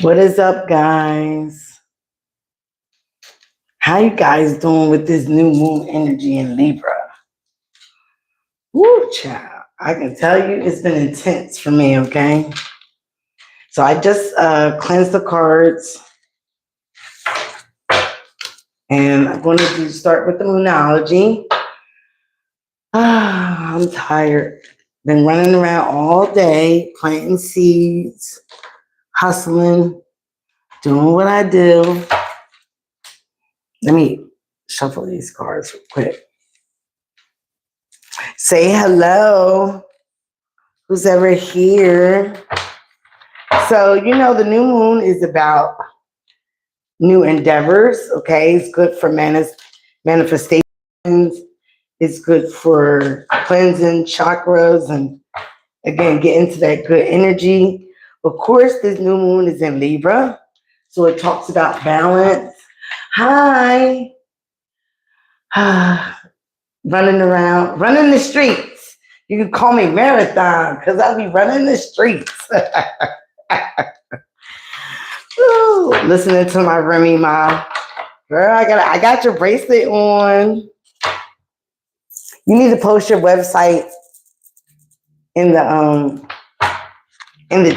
What is up, guys? How you guys doing with this new moon energy in Libra? Woo, child. I can tell you it's been intense for me, okay? So I just cleansed the cards, and I'm going to start with the moonology. I'm tired. Been running around all day, planting seeds, hustling, doing what I do. Let me shuffle these cards real quick. Say hello. Who's ever here? So, the new moon is about new endeavors, okay? It's good for manifestations. It's good for cleansing chakras and, again, getting to that good energy. Of course, this new moon is in Libra, so it talks about balance. Hi. Running around, running the streets. You can call me Marathon because I'll be running the streets. Ooh, listening to my Remy Ma. Girl, I got your bracelet on. You need to post your website in the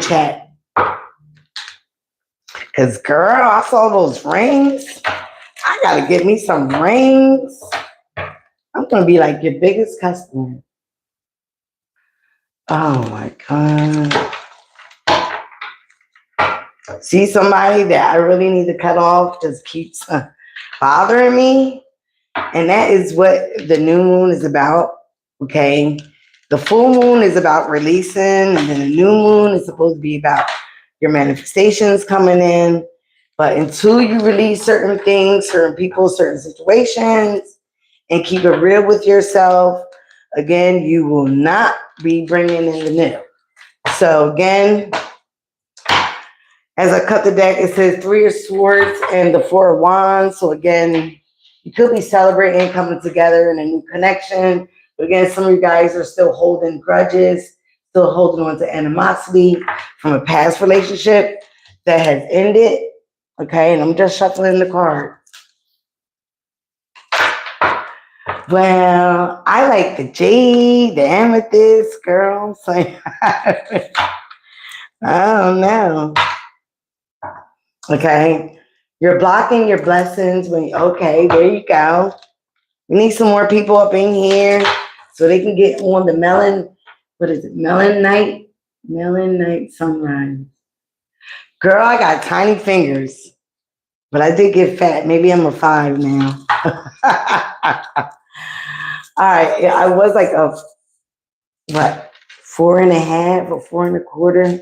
chat. Cause girl, I saw those rings. I gotta get me some rings. I'm gonna be like your biggest customer. Oh my God. See somebody that I really need to cut off just keeps bothering me. And that is what the new moon is about, okay? The full moon is about releasing, and then the new moon is supposed to be about your manifestations coming in. But until you release certain things, certain people, certain situations, and keep it real with yourself, again, you will not be bringing in the new. So again, as I cut the deck, it says 3 of Swords and the 4 of Wands. So again, you could be celebrating, coming together in a new connection. But again, some of you guys are still holding grudges, still holding on to animosity from a past relationship that has ended. Okay, and I'm just shuffling the card. Well, I like the jade, the amethyst, girl. So I don't know. Okay, you're blocking your blessings. Okay, there you go. We need some more people up in here so they can get on the melon night sunrise. Girl, I got tiny fingers, but I did get fat. Maybe I'm a 5 now. All right, yeah, I was like a 4.5 or 4.25.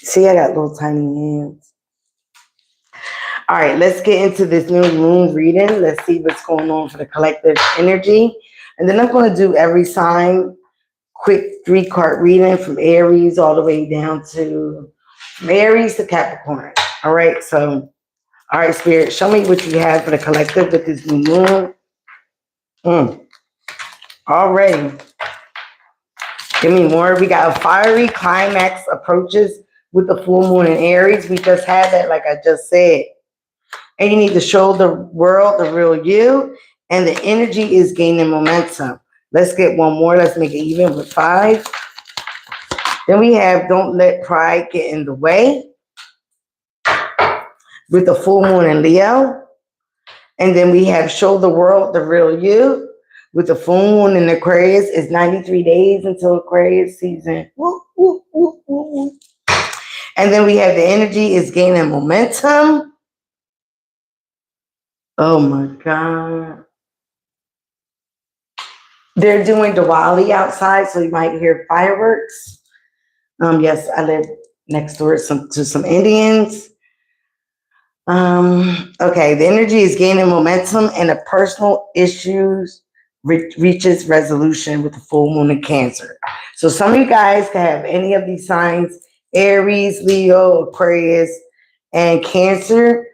See, I got little tiny hands. All right, let's get into this new moon reading. Let's see what's going on for the collective energy. And then I'm going to do every sign, quick 3-card reading from Aries all the way down to Aries to Capricorn. All right, so, all right, Spirit, show me what you have for the collective with this new moon. Already. Give me more. We got a fiery climax approaches with the full moon in Aries. We just had that, like I just said. And you need to show the world the real you. And the energy is gaining momentum. Let's get one more. Let's make it even with 5. Then we have don't let pride get in the way with the full moon in Leo. And then we have show the world the real you with the full moon in Aquarius. It's 93 days until Aquarius season. Woo, woo, woo, woo, woo. And then we have the energy is gaining momentum. Oh my God. They're doing Diwali outside, so you might hear fireworks. Yes, I live next door to some Indians. Okay, the energy is gaining momentum and the personal issues reaches resolution with the full moon in Cancer. So some of you guys can have any of these signs, Aries, Leo, Aquarius, and Cancer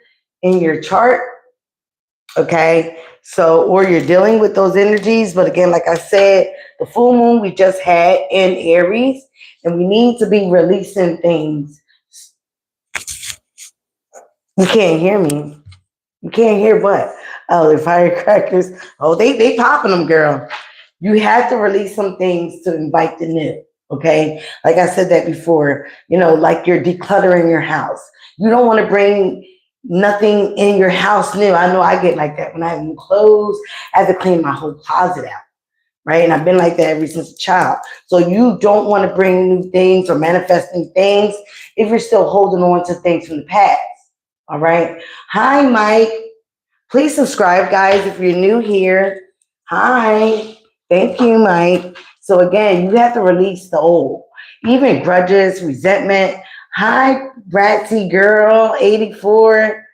in your chart. Okay, so, or you're dealing with those energies. But again, like I said, the full moon we just had in Aries, and we need to be releasing things You can't hear me. You can't hear what? Oh, the firecrackers. Oh, they popping them, girl. You have to release some things to invite the new. Okay. Like I said that before, like you're decluttering your house. You don't want to bring nothing in your house new. I know I get like that when I have new clothes. I have to clean my whole closet out. Right. And I've been like that ever since a child. So you don't want to bring new things or manifest new things if you're still holding on to things from the past. All right. Hi, Mike. Please subscribe, guys, if you're new here. Hi. Thank you, Mike. So again, you have to release the old, even grudges, resentment. Hi, Bratsy girl, 84.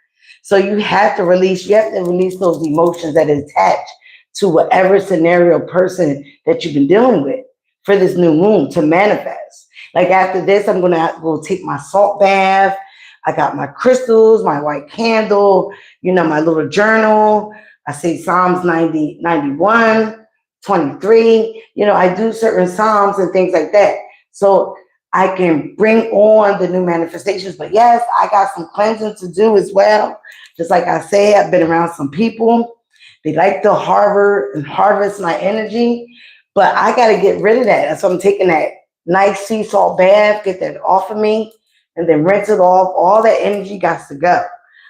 So you have to release those emotions that is attached to whatever scenario person that you've been dealing with for this new moon to manifest. Like after this, I'm gonna go take my salt bath. I got my crystals, my white candle, my little journal. I say Psalms 90, 91, 23. I do certain Psalms and things like that. So I can bring on the new manifestations. But yes, I got some cleansing to do as well. Just like I say, I've been around some people. They like to harvest my energy, but I got to get rid of that. So I'm taking that nice sea salt bath, get that off of me, and then rinse it off. All that energy got to go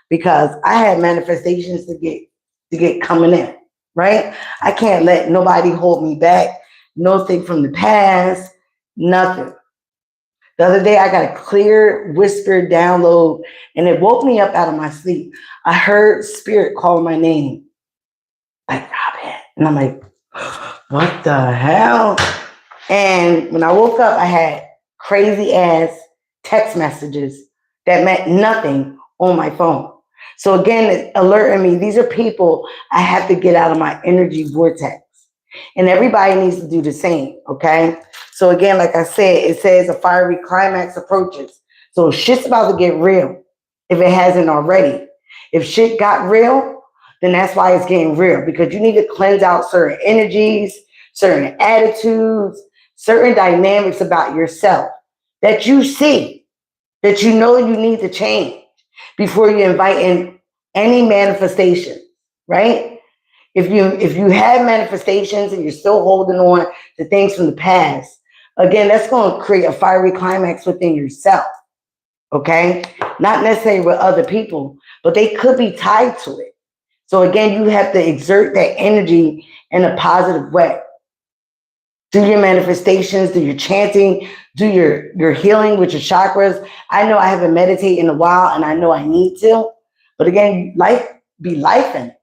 because I had manifestations to get coming in, right? I can't let nobody hold me back. Nothing from the past, nothing. The other day, I got a clear whispered download, and it woke me up out of my sleep. I heard spirit calling my name, like Robin, and I'm like, what the hell? And when I woke up, I had crazy ass text messages that meant nothing on my phone. So again, it's alerting me, these are people I have to get out of my energy vortex. And everybody needs to do the same, okay? So again, like I said, it says a fiery climax approaches. So shit's about to get real if it hasn't already. If shit got real, then that's why it's getting real, because you need to cleanse out certain energies, certain attitudes, certain dynamics about yourself that you see, that you know you need to change before you invite in any manifestation, right? If you have manifestations and you're still holding on to things from the past, again, that's going to create a fiery climax within yourself, okay? Not necessarily with other people, but they could be tied to it. So again, you have to exert that energy in a positive way. Do your manifestations, do your chanting, do your healing with your chakras. I know I haven't meditated in a while and I know I need to. But again, life be lifing.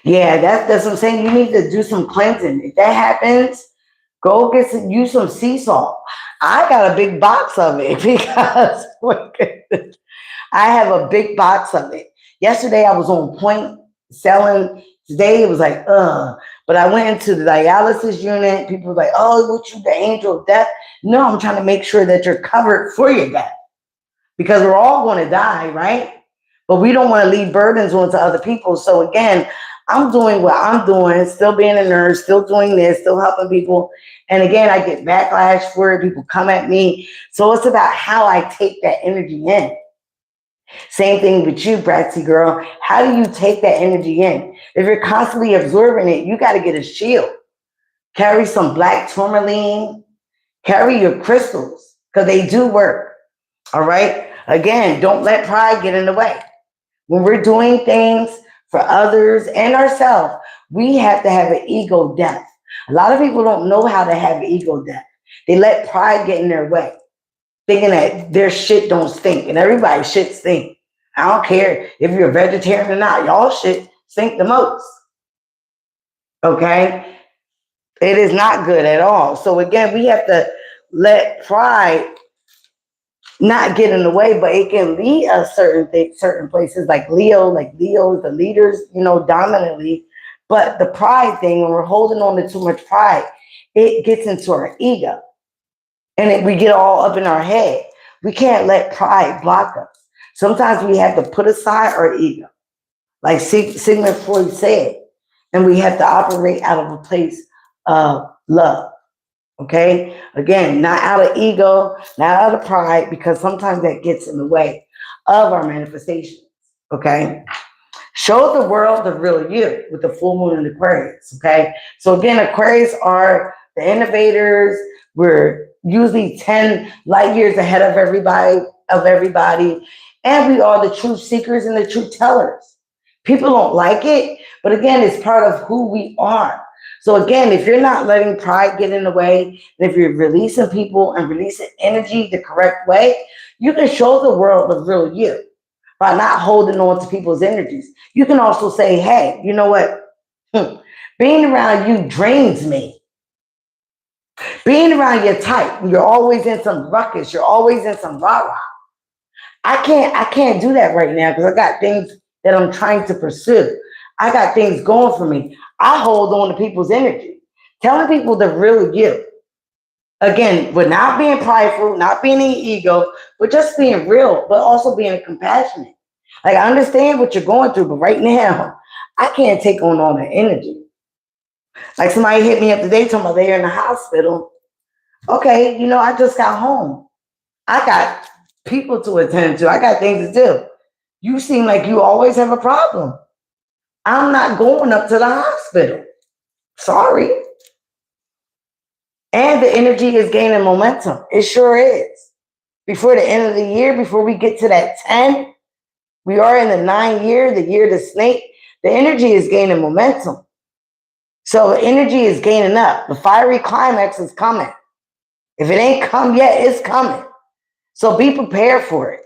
Yeah, that's what I'm saying. You need to do some cleansing. If that happens, go use some sea salt. I got a big box of it because I have a big box of it. Yesterday I was on point selling. Today it was like, But I went into the dialysis unit. People were like, oh, what you, the angel of death? No, I'm trying to make sure that you're covered for your death because we're all going to die, right? But we don't want to leave burdens onto other people. So again, I'm doing what I'm doing, still being a nurse, still doing this, still helping people. And again, I get backlash for it. People come at me. So it's about how I take that energy in. Same thing with you, Bratsy girl. How do you take that energy in? If you're constantly absorbing it, you got to get a shield. Carry some black tourmaline. Carry your crystals because they do work. All right. Again, don't let pride get in the way. When we're doing things for others and ourselves, we have to have an ego death. A lot of people don't know how to have an ego death. They let pride get in their way, thinking that their shit don't stink, and everybody's shit stink. I don't care if you're a vegetarian or not. Y'all shit stink the most. Okay? It is not good at all. So again, we have to let pride not get in the way, but it can lead us certain places like Leo's the leaders, dominantly. But the pride thing, when we're holding on to too much pride, it gets into our ego. And we get all up in our head. We can't let pride block us. Sometimes we have to put aside our ego, like Sigmund Freud said, and we have to operate out of a place of love. Okay? Again, not out of ego, not out of pride, because sometimes that gets in the way of our manifestations. Okay? Show the world the real you with the full moon in Aquarius. Okay? So again, Aquarius are the innovators. We're usually 10 light years ahead of everybody. And we are the truth seekers and the truth tellers. People don't like it, but again, it's part of who we are. So again, if you're not letting pride get in the way, and if you're releasing people and releasing energy the correct way, you can show the world the real you by not holding on to people's energies. You can also say, hey, you know what? Being around you drains me. Being around your type, you're always in some ruckus, you're always in some rah-rah. I can't do that right now because I got things that I'm trying to pursue. I got things going for me. I hold on to people's energy, telling people the real you. Again, we're not being prideful, not being in ego, but just being real, but also being compassionate. Like, I understand what you're going through, but right now, I can't take on all that energy. Like, somebody hit me up today talking about they're in the hospital. Okay, you know, I just got home. I got people to attend to. I got things to do. You seem like you always have a problem. I'm not going up to the hospital. Sorry. And the energy is gaining momentum. It sure is. Before the end of the year, before we get to that 10, we are in the 9 year, the year of the snake. The energy is gaining momentum. So the energy is gaining up. The fiery climax is coming. If it ain't come yet, it's coming. So be prepared for it.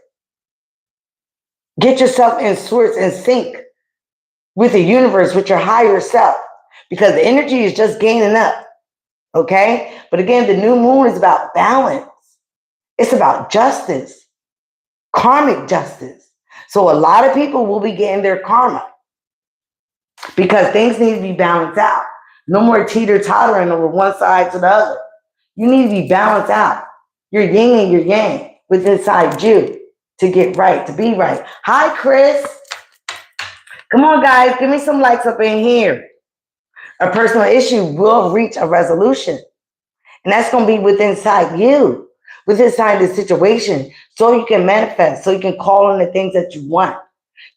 Get yourself in sorts and sync with the universe, with your higher self, because the energy is just gaining up. Okay? But again, the new moon is about balance. It's about justice, karmic justice. So a lot of people will be getting their karma because things need to be balanced out. No more teeter-tottering over one side to the other. You need to be balanced out. Your yin and your yang with inside you to get right, to be right. Hi, Chris. Come on, guys. Give me some likes up in here. A personal issue will reach a resolution. And that's going to be within inside you, within inside the situation, so you can manifest, so you can call on the things that you want.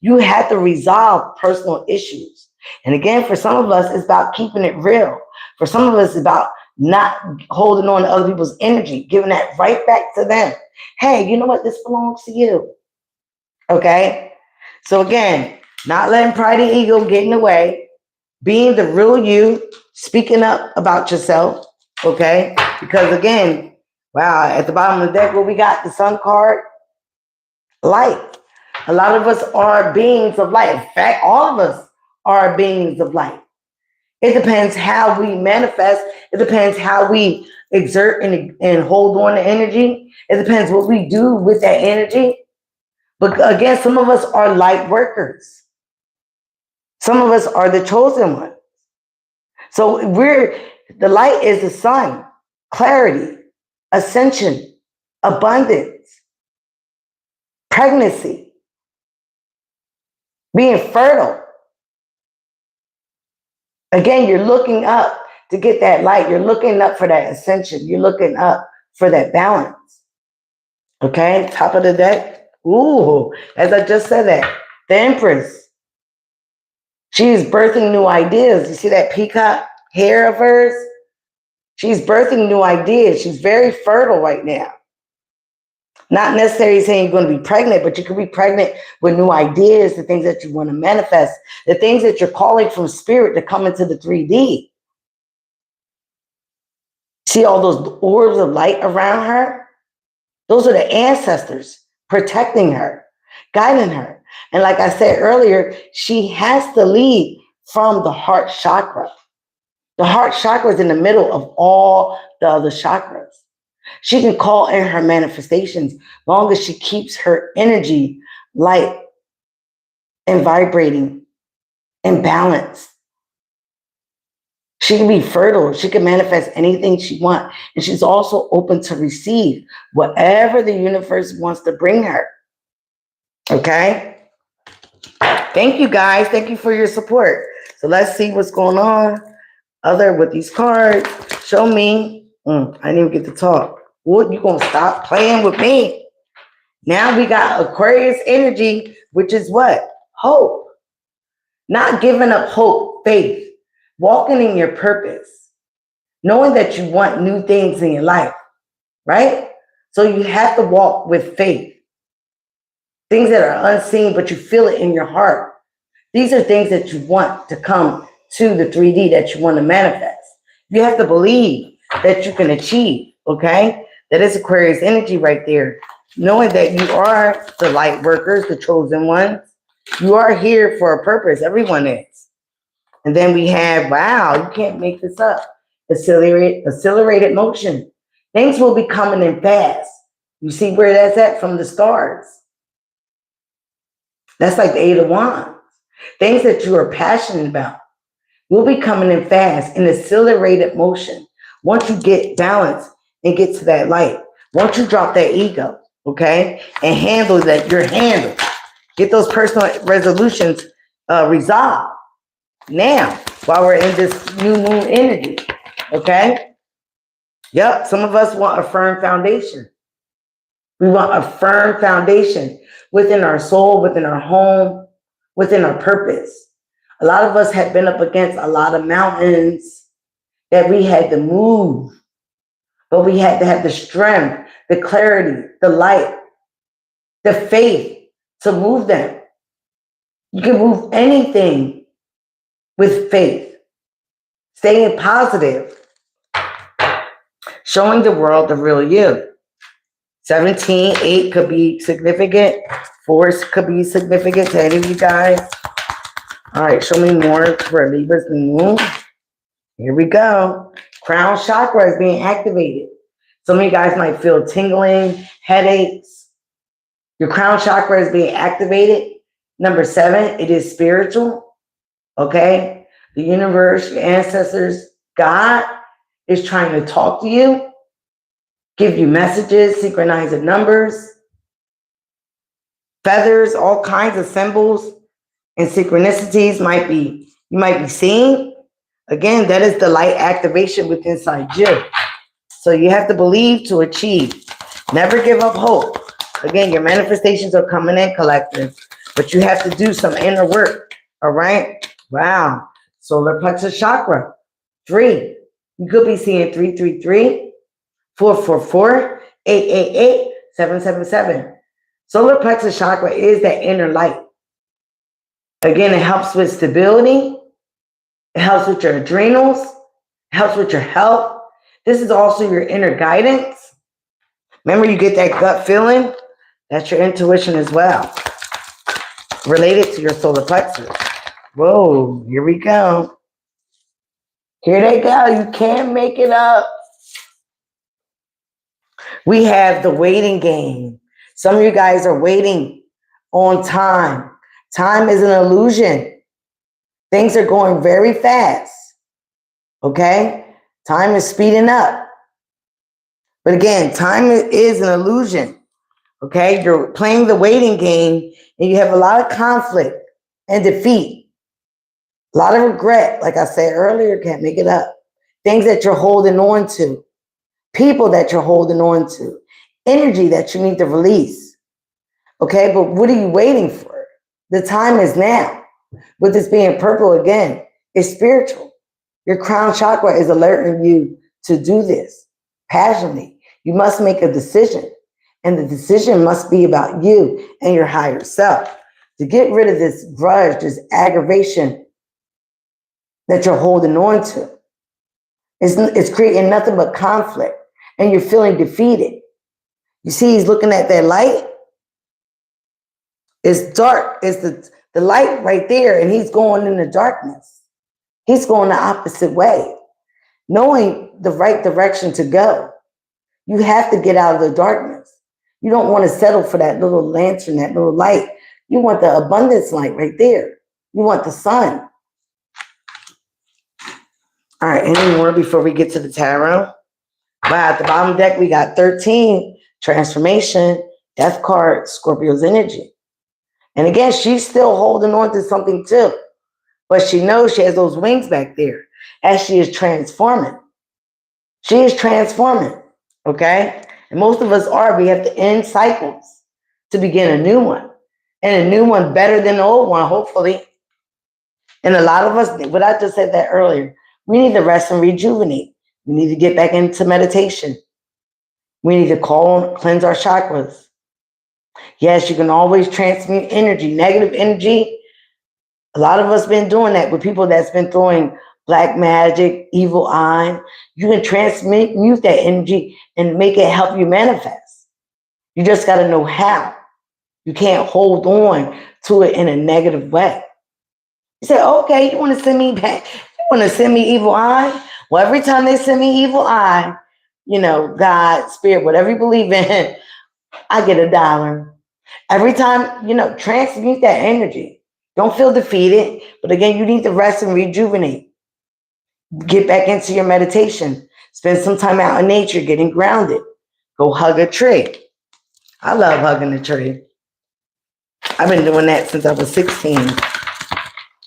You have to resolve personal issues. And again, for some of us, it's about keeping it real. For some of us, it's about not holding on to other people's energy, giving that right back to them. Hey, you know what? This belongs to you. Okay? So again, not letting pride and ego get in the way, being the real you, speaking up about yourself, okay? Because again, wow, at the bottom of the deck, what we got, the sun card, light. A lot of us are beings of light. In fact, all of us are beings of light. It depends how we manifest. It depends how we exert and hold on to energy. It depends what we do with that energy. But again, some of us are light workers. Some of us are the chosen ones. So the light is the sun, clarity, ascension, abundance, pregnancy, being fertile. Again, you're looking up to get that light. You're looking up for that ascension. You're looking up for that balance. Okay, top of the deck. Ooh, as I just said that, the Empress. She's birthing new ideas. You see that peacock hair of hers? She's birthing new ideas. She's very fertile right now. Not necessarily saying you're going to be pregnant, but you could be pregnant with new ideas, the things that you want to manifest, the things that you're calling from spirit to come into the 3D. See all those orbs of light around her? Those are the ancestors protecting her, guiding her. And like I said earlier, she has to lead from the heart chakra. The heart chakra is in the middle of all the other chakras. She can call in her manifestations long as she keeps her energy light and vibrating and balanced. She can be fertile. She can manifest anything she wants. And she's also open to receive whatever the universe wants to bring her. Okay? Thank you, guys. Thank you for your support. So let's see what's going on other with these cards. Show me. I didn't even get to talk. What, you gonna stop playing with me? Now we got Aquarius energy, which is what? Hope. Not giving up hope, faith, walking in your purpose, knowing that you want new things in your life, right? So you have to walk with faith. Things that are unseen, but you feel it in your heart. These are things that you want to come to the 3D, that you want to manifest. You have to believe that you can achieve, okay? That is Aquarius energy right there. Knowing that you are the light workers, the chosen ones. You are here for a purpose. Everyone is. And then we have, wow, you can't make this up. Accelerated motion. Things will be coming in fast. You see where that's at from the stars. That's like the 8 of Wands. Things that you are passionate about will be coming in fast in accelerated motion. Once you get balanced and get to that light, once you drop that ego, okay, and handle that, you're handled. Get those personal resolutions resolved. Now, while we're in this new moon energy, okay? Yep, some of us want a firm foundation. We want a firm foundation within our soul, within our home, within our purpose. A lot of us have been up against a lot of mountains that we had to move, but we had to have the strength, the clarity, the light, the faith to move them. You can move anything with faith, staying positive, showing the world the real you. 17, 8 could be significant. 4 could be significant to any of you guys. All right, show me more for Libra's new moon. Here we go. Crown chakra is being activated. Some of you guys might feel tingling, headaches. Your crown chakra is being activated. Number 7, it is spiritual. Okay? The universe, your ancestors, God is trying to talk to you, give you messages, synchronized numbers, feathers, all kinds of symbols and synchronicities you might be seeing. Again, that is the light activation within inside you. So you have to believe to achieve. Never give up hope. Again, your manifestations are coming in, collective, but you have to do some inner work. All right? Wow. Solar plexus chakra, 3. You could be seeing 333, 444, 888, 777. Solar plexus chakra is that inner light. Again, it helps with stability. It helps with your adrenals. It helps with your health. This is also your inner guidance. Remember, you get that gut feeling? That's your intuition as well, related to your solar plexus. Whoa, here we go. Here they go. You can't make it up. We have the waiting game. Some of you guys are waiting on time. Time is an illusion. Things are going very fast. Okay? Time is speeding up. But again, time is an illusion. Okay? You're playing the waiting game and you have a lot of conflict and defeat. A lot of regret, like I said earlier, can't make it up. Things that you're holding on to. People that you're holding on to. Energy that you need to release. Okay? But what are you waiting for? The time is now. With this being purple again, it's spiritual. Your crown chakra is alerting you to do this passionately. You must make a decision. And the decision must be about you and your higher self. To get rid of this grudge, this aggravation that you're holding on to. It's creating nothing but conflict. And you're feeling defeated. You see, he's looking at that light. It's dark. It's the light right there. And he's going in the darkness. He's going the opposite way. Knowing the right direction to go. You have to get out of the darkness. You don't want to settle for that little lantern, that little light. You want the abundance light right there. You want the sun. All right, any more before we get to the tarot? Wow, at the bottom deck, we got 13, transformation, death card, Scorpio's energy. And again, she's still holding on to something too. But she knows she has those wings back there as she is transforming. She is transforming, okay? And most of us are. We have to end cycles to begin a new one. And a new one better than the old one, hopefully. And a lot of us, what I just said that earlier, we need to rest and rejuvenate. We need to get back into meditation. We need to cleanse our chakras. Yes, you can always transmute energy, negative energy. A lot of us been doing that with people that's been throwing black magic, evil eye. You can transmute that energy and make it help you manifest. You just got to know how. You can't hold on to it in a negative way. You say, okay, you want to send me back? You want to send me evil eye? Well, every time they send me evil eye, God, spirit, whatever you believe in, I get $1. Every time, transmute that energy. Don't feel defeated. But again, you need to rest and rejuvenate. Get back into your meditation. Spend some time out in nature, getting grounded. Go hug a tree. I love hugging a tree. I've been doing that since I was 16.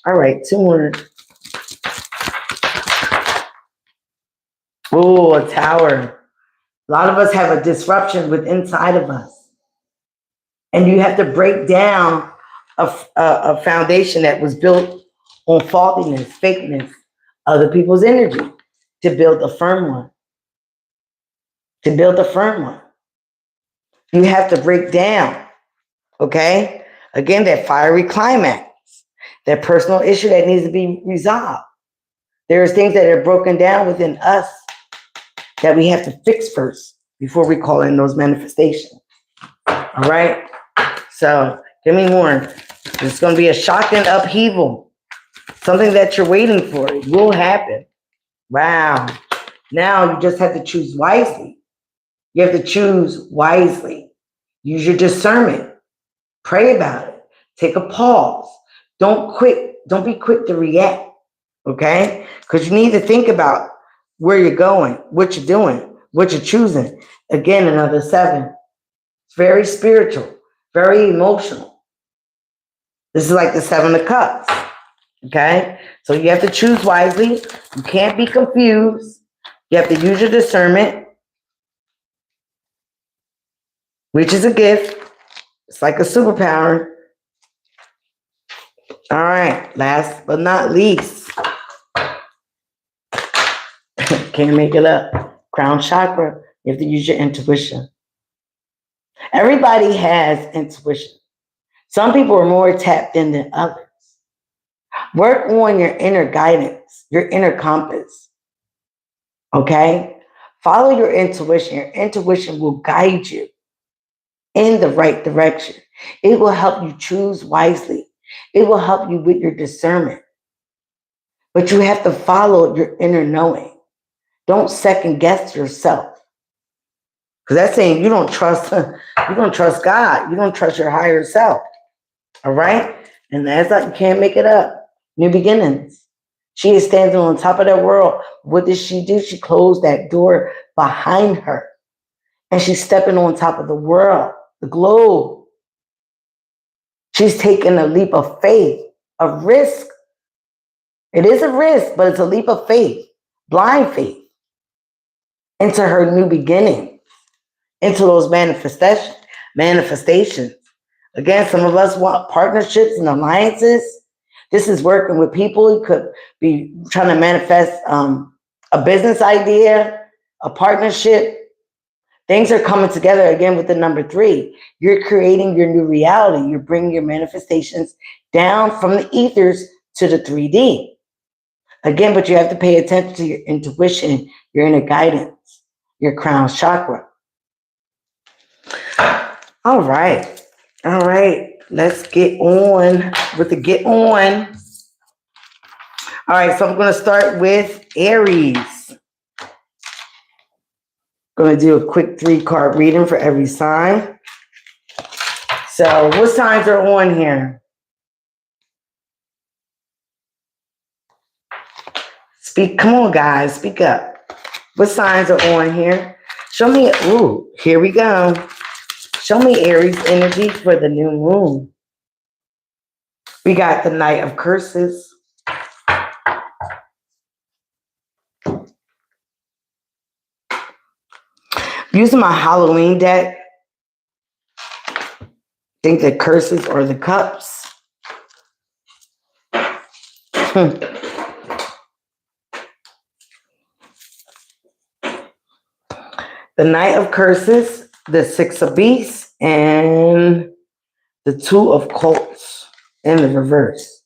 All right, 2 more. Oh, a tower. A lot of us have a disruption within inside of us. And you have to break down a foundation that was built on faultiness, fakeness, other people's energy to build a firm one. To build a firm one. You have to break down, okay? Again, that fiery climax, that personal issue that needs to be resolved. There's things that are broken down within us that we have to fix first before we call in those manifestations. All right? So give me more. It's going to be a shocking upheaval. Something that you're waiting for. It will happen. Wow. Now you just have to choose wisely. You have to choose wisely. Use your discernment. Pray about it. Take a pause. Don't be quick to react. Okay? Because you need to think about where you're going, what you're doing, what you're choosing. Again, another 7. It's very spiritual, very emotional. This is like the 7 of Cups. Okay? So you have to choose wisely. You can't be confused. You have to use your discernment, which is a gift. It's like a superpower. All right. Last but not least. Can't make it up. Crown chakra. You have to use your intuition. Everybody has intuition. Some people are more tapped in than others. Work on your inner guidance, your inner compass. Okay? Follow your intuition. Your intuition will guide you in the right direction. It will help you choose wisely. It will help you with your discernment. But you have to follow your inner knowing. Don't second guess yourself. Because that's saying you don't trust God. You don't trust your higher self. All right? And that's like you can't make it up. New beginnings. She is standing on top of that world. What did she do? She closed that door behind her. And she's stepping on top of the world, the globe. She's taking a leap of faith, a risk. It is a risk, but it's a leap of faith, blind faith, into her new beginning, into those manifestations. Again, some of us want partnerships and alliances. This is working with people. You could be trying to manifest a business idea, a partnership. Things are coming together again with the number 3. You're creating your new reality. You're bringing your manifestations down from the ethers to the 3D. Again, but you have to pay attention to your intuition, your inner guidance, your crown chakra. All right. All right. Let's get on with the get on. All right. So I'm going to start with Aries. Going to do a quick 3-card reading for every sign. So what signs are on here? Come on, guys, speak up. What signs are on here? Show me, here we go. Show me Aries energy for the new moon. We got the Knight of Curses. Using my Halloween deck, think the curses or the cups. The Knight of Curses, the Six of Beasts, and the Two of Coats in the reverse.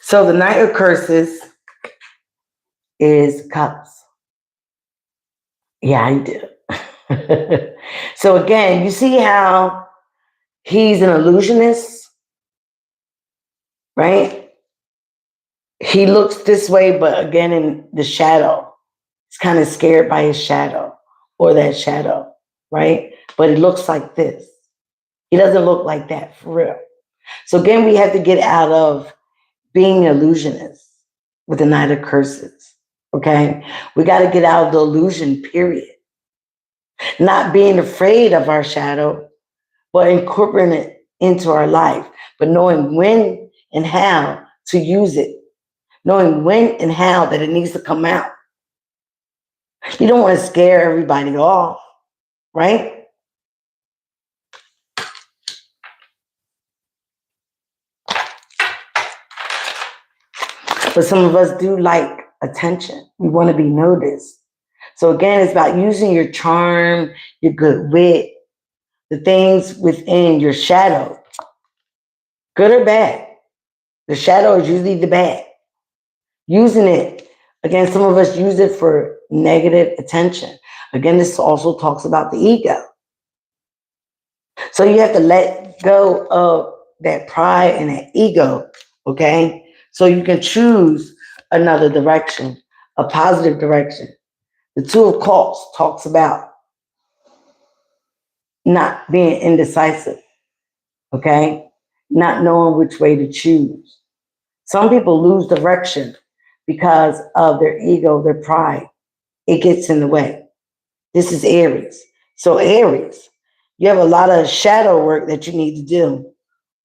So the Knight of Curses is cups. Yeah, I do. So again, you see how he's an illusionist, right? He looks this way, but again, in the shadow, he's kind of scared by his shadow or that shadow, right? But it looks like this. He doesn't look like that for real. So again, we have to get out of being illusionists with the Knight of Curses, okay? We got to get out of the illusion, period. Not being afraid of our shadow, but incorporating it into our life, but knowing when and how to use it, knowing when and how that it needs to come out. You don't want to scare everybody off, right? But some of us do like attention. We want to be noticed. So again, it's about using your charm, your good wit, the things within your shadow, good or bad. The shadow is usually the bad. Using it, again, some of us use it for negative attention. Again, this also talks about the ego. So you have to let go of that pride and that ego, okay? So you can choose another direction, a positive direction. The Two of Cups talks about not being indecisive, okay? Not knowing which way to choose. Some people lose direction because of their ego, their pride. It gets in the way. This is Aries. So Aries, you have a lot of shadow work that you need to do,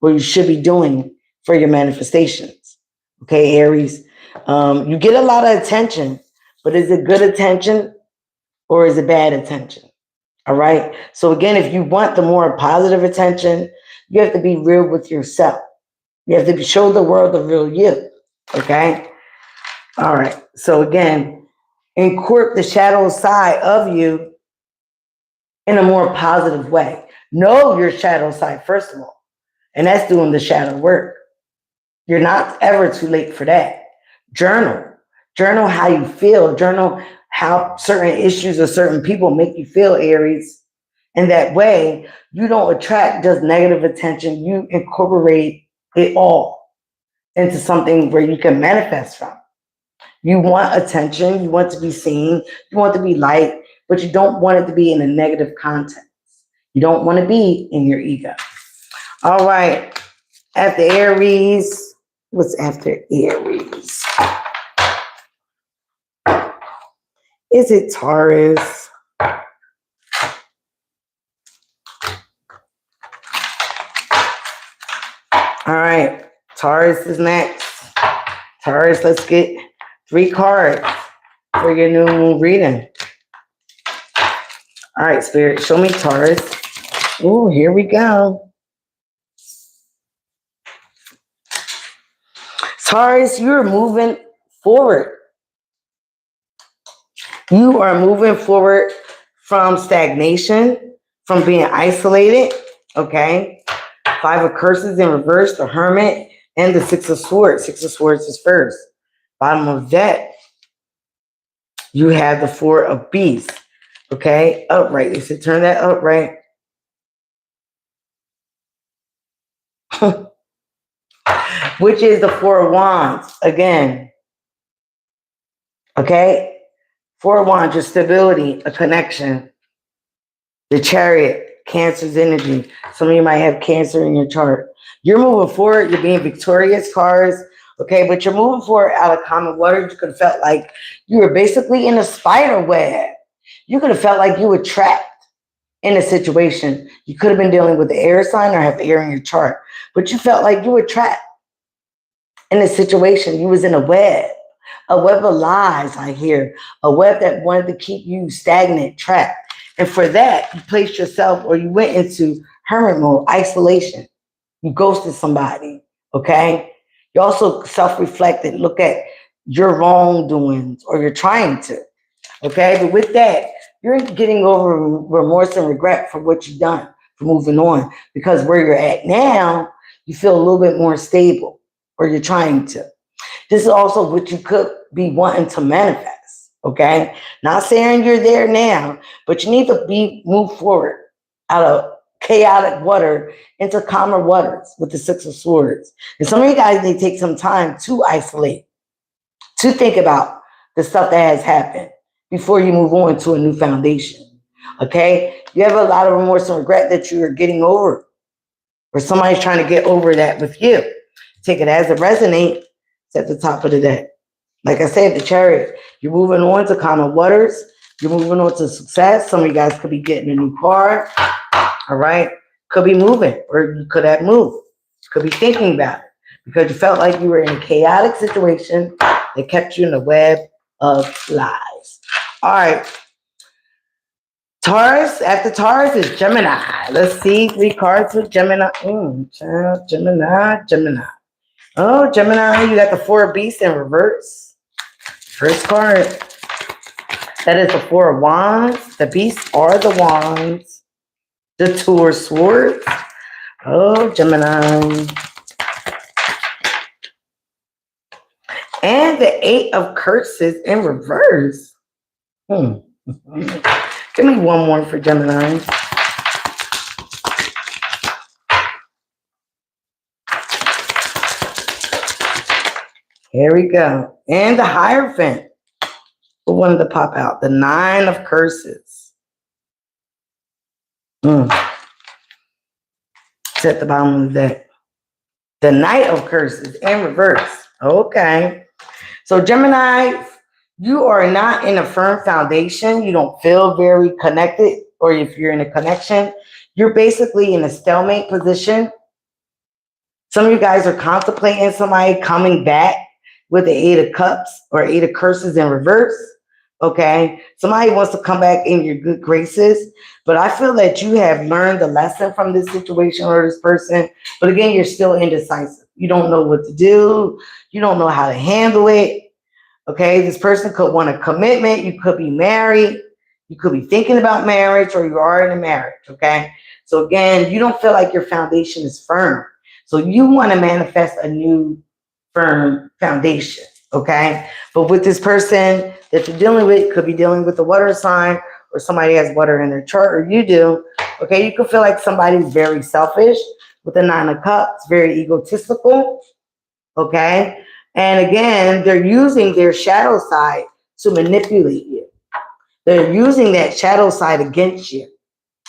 or you should be doing for your manifestations. Okay, Aries. You get a lot of attention, but is it good attention or is it bad attention? All right. So again, if you want the more positive attention, you have to be real with yourself. You have to show the world the real you. Okay. All right. So again, incorporate the shadow side of you in a more positive way. Know your shadow side, first of all, and that's doing the shadow work. You're not ever too late for that. Journal. Journal how you feel. Journal how certain issues or certain people make you feel, Aries. And that way, you don't attract just negative attention. You incorporate it all into something where you can manifest from. You want attention. You want to be seen. You want to be liked, but you don't want it to be in a negative context. You don't want to be in your ego. All right. After Aries, what's after Aries? Is it Taurus? All right. Taurus is next. Taurus, let's get 3 cards for your new moon reading. All right, Spirit, show me Taurus. Oh, here we go. Taurus, you're moving forward. You are moving forward from stagnation, from being isolated, okay? 5 of Curses in reverse, the Hermit, and the 6 of Swords. 6 of Swords is first. Bottom of that, you have the 4 of Beasts, okay? Upright. You should turn that upright. Which is the 4 of Wands again. Okay? 4 of Wands, your stability, a connection. The Chariot, Cancer's energy. Some of you might have Cancer in your chart. You're moving forward. You're being victorious, cards. Okay, but you're moving forward out of common water. You could have felt like you were basically in a spider web. You could have felt like you were trapped. in a situation. You could have been dealing with the air sign or have air in your chart, but you felt like you were trapped in a situation. You was in a web of lies, I hear, a web that wanted to keep you stagnant, trapped. And for that, you placed yourself, or you went into hermit mode, isolation. You ghosted somebody, okay? You also self-reflected, look at your wrongdoings, or you're trying to, okay? But with that, you're getting over remorse and regret for what you've done, for moving on, because where you're at now, you feel a little bit more stable, or you're trying to. This is also what you could be wanting to manifest, okay? Not saying you're there now, but you need to move forward out of chaotic water into calmer waters with the Six of Swords. And some of you guys need to take some time to isolate, to think about the stuff that has happened before you move on to a new foundation, okay? You have a lot of remorse and regret that you are getting over, or somebody's trying to get over that with you. Take it as it resonates. It's at the top of the deck. Like I said, the Chariot, you're moving on to calmer waters. You're moving on to success. Some of you guys could be getting a new car. All right. Could be moving, or you could have moved. Could be thinking about it because you felt like you were in a chaotic situation that kept you in a web of lies. All right. Taurus, after Taurus is Gemini. Let's see 3 cards with Gemini. Gemini. Oh, Gemini, you got the 4 of Beasts in reverse. First card. That is the 4 of Wands. The Beasts are the Wands. The 2 of Swords. Oh, Gemini. And the 8 of Curses in reverse. Give me one more for Gemini. Here we go. And the Hierophant. Who wanted to pop out? The 9 of Curses. It's at the bottom of the deck. The Knight of Curses in reverse. Okay. So Gemini, you are not in a firm foundation. You don't feel very connected, or if you're in a connection, you're basically in a stalemate position. Some of you guys are contemplating somebody coming back with the 8 of Cups or 8 of Curses in reverse. Okay. Somebody wants to come back in your good graces, but I feel that you have learned a lesson from this situation or this person. But again, you're still indecisive. You don't know what to do. You don't know how to handle it. Okay. This person could want a commitment. You could be married. You could be thinking about marriage, or you are in a marriage. Okay. So again, you don't feel like your foundation is firm. So you want to manifest a new firm foundation. Okay. But with this person that you're dealing with, could be dealing with the water sign, or somebody has water in their chart, or you do. Okay. You could feel like somebody's very selfish with the 9 of Cups, very egotistical. Okay. And again, they're using their shadow side to manipulate you. They're using that shadow side against you.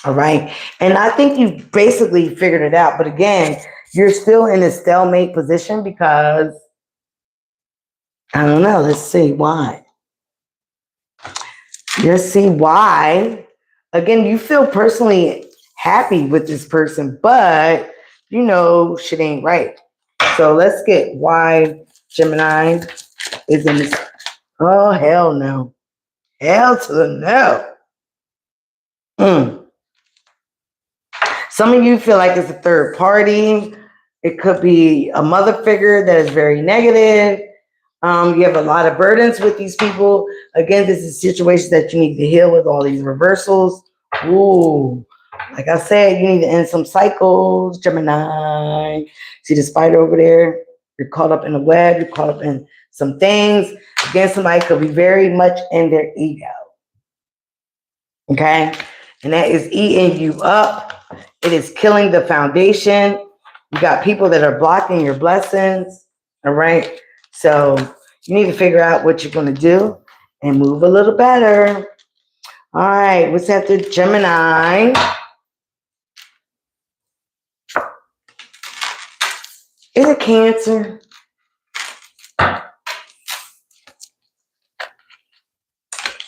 All right. And I think you've basically figured it out. But again, you're still in a stalemate position because, I don't know. Let's see why. Let's see why. Again, you feel personally happy with this person, but you know shit ain't right. So let's get why Gemini is in this. Oh, hell no. Hell to the no. Some of you feel like it's a third party. It could be a mother figure that is very negative. You have a lot of burdens with these people. Again, this is a situation that you need to heal with all these reversals. Ooh, like I said, you need to end some cycles, Gemini. See the spider over there? You're caught up in a web. You're caught up in some things. Again, somebody could be very much in their ego. Okay? And that is eating you up. It is killing the foundation. You got people that are blocking your blessings. All right? So you need to figure out what you're going to do and move a little better. All right. What's after Gemini? Is it Cancer?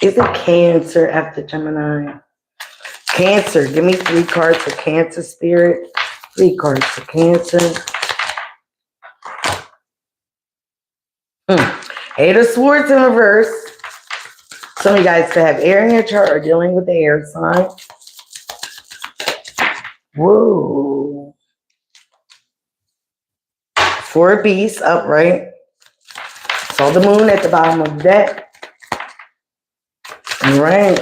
Is it Cancer after Gemini? Cancer. Give me 3 cards for Cancer, Spirit. 3 cards for Cancer. Eight of Swords in reverse. Some of you guys could have air in your chart or dealing with the air sign. Whoa. 4 beasts upright. Saw the moon at the bottom of the deck. All right.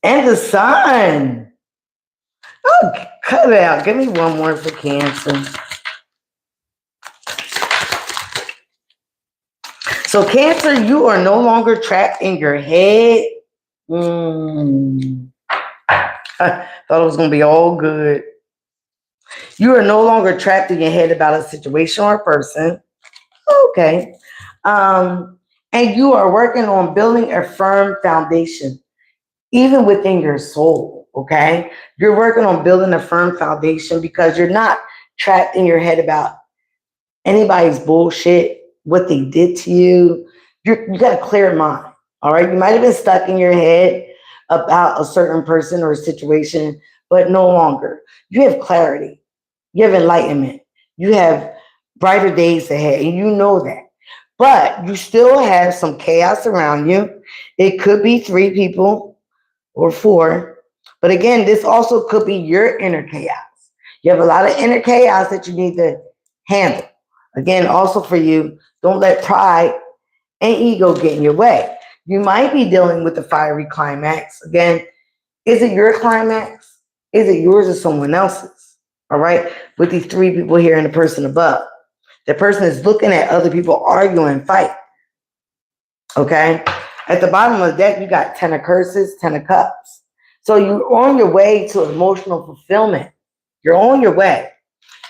And the sun. Oh, cut it out. Give me one more for Cancer. So Cancer, you are no longer trapped in your head. I thought it was going to be all good. You are no longer trapped in your head about a situation or a person. Okay. And you are working on building a firm foundation, even within your soul. Okay. You're working on building a firm foundation because you're not trapped in your head about anybody's bullshit, what they did to you. You got a clear mind. All right. You might have been stuck in your head about a certain person or a situation, but no longer. You have clarity. You have enlightenment. You have brighter days ahead, and you know that. But you still have some chaos around you. It could be 3 people or 4. But again, this also could be your inner chaos. You have a lot of inner chaos that you need to handle. Again, also for you, don't let pride and ego get in your way. You might be dealing with the fiery climax. Again, is it your climax? Is it yours or someone else's? All right? With these 3 people here and the person above. The person is looking at other people argue and fight. Okay? At the bottom of the deck, you got 10 of curses, 10 of cups. So you're on your way to emotional fulfillment. You're on your way.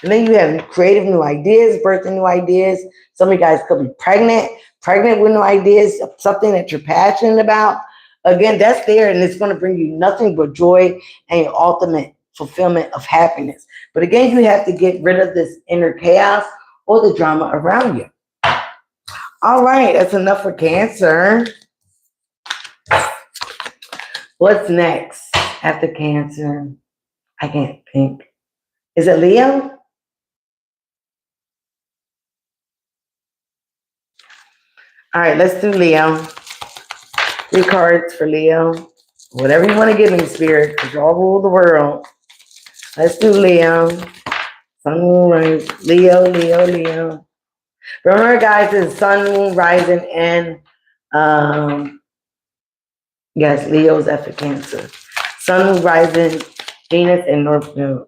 And then you have creative new ideas, birthing new ideas. Some of you guys could be pregnant with new ideas, something that you're passionate about. Again, that's there, and it's going to bring you nothing but joy and your ultimate fulfillment of happiness. But again, you have to get rid of this inner chaos or the drama around you. All right, that's enough for Cancer. What's next after Cancer? I can't think. Is it Leo? All right, let's do Leo. 3 cards for Leo. Whatever you want to give me, Spirit, because y'all rule the world. Let's do Leo. Sun, moon, rise. Leo, Leo, Leo. Remember, guys, it's sun, moon, rising, and yes, Leo's after Cancer. Sun, moon, rising, Venus, and North Node.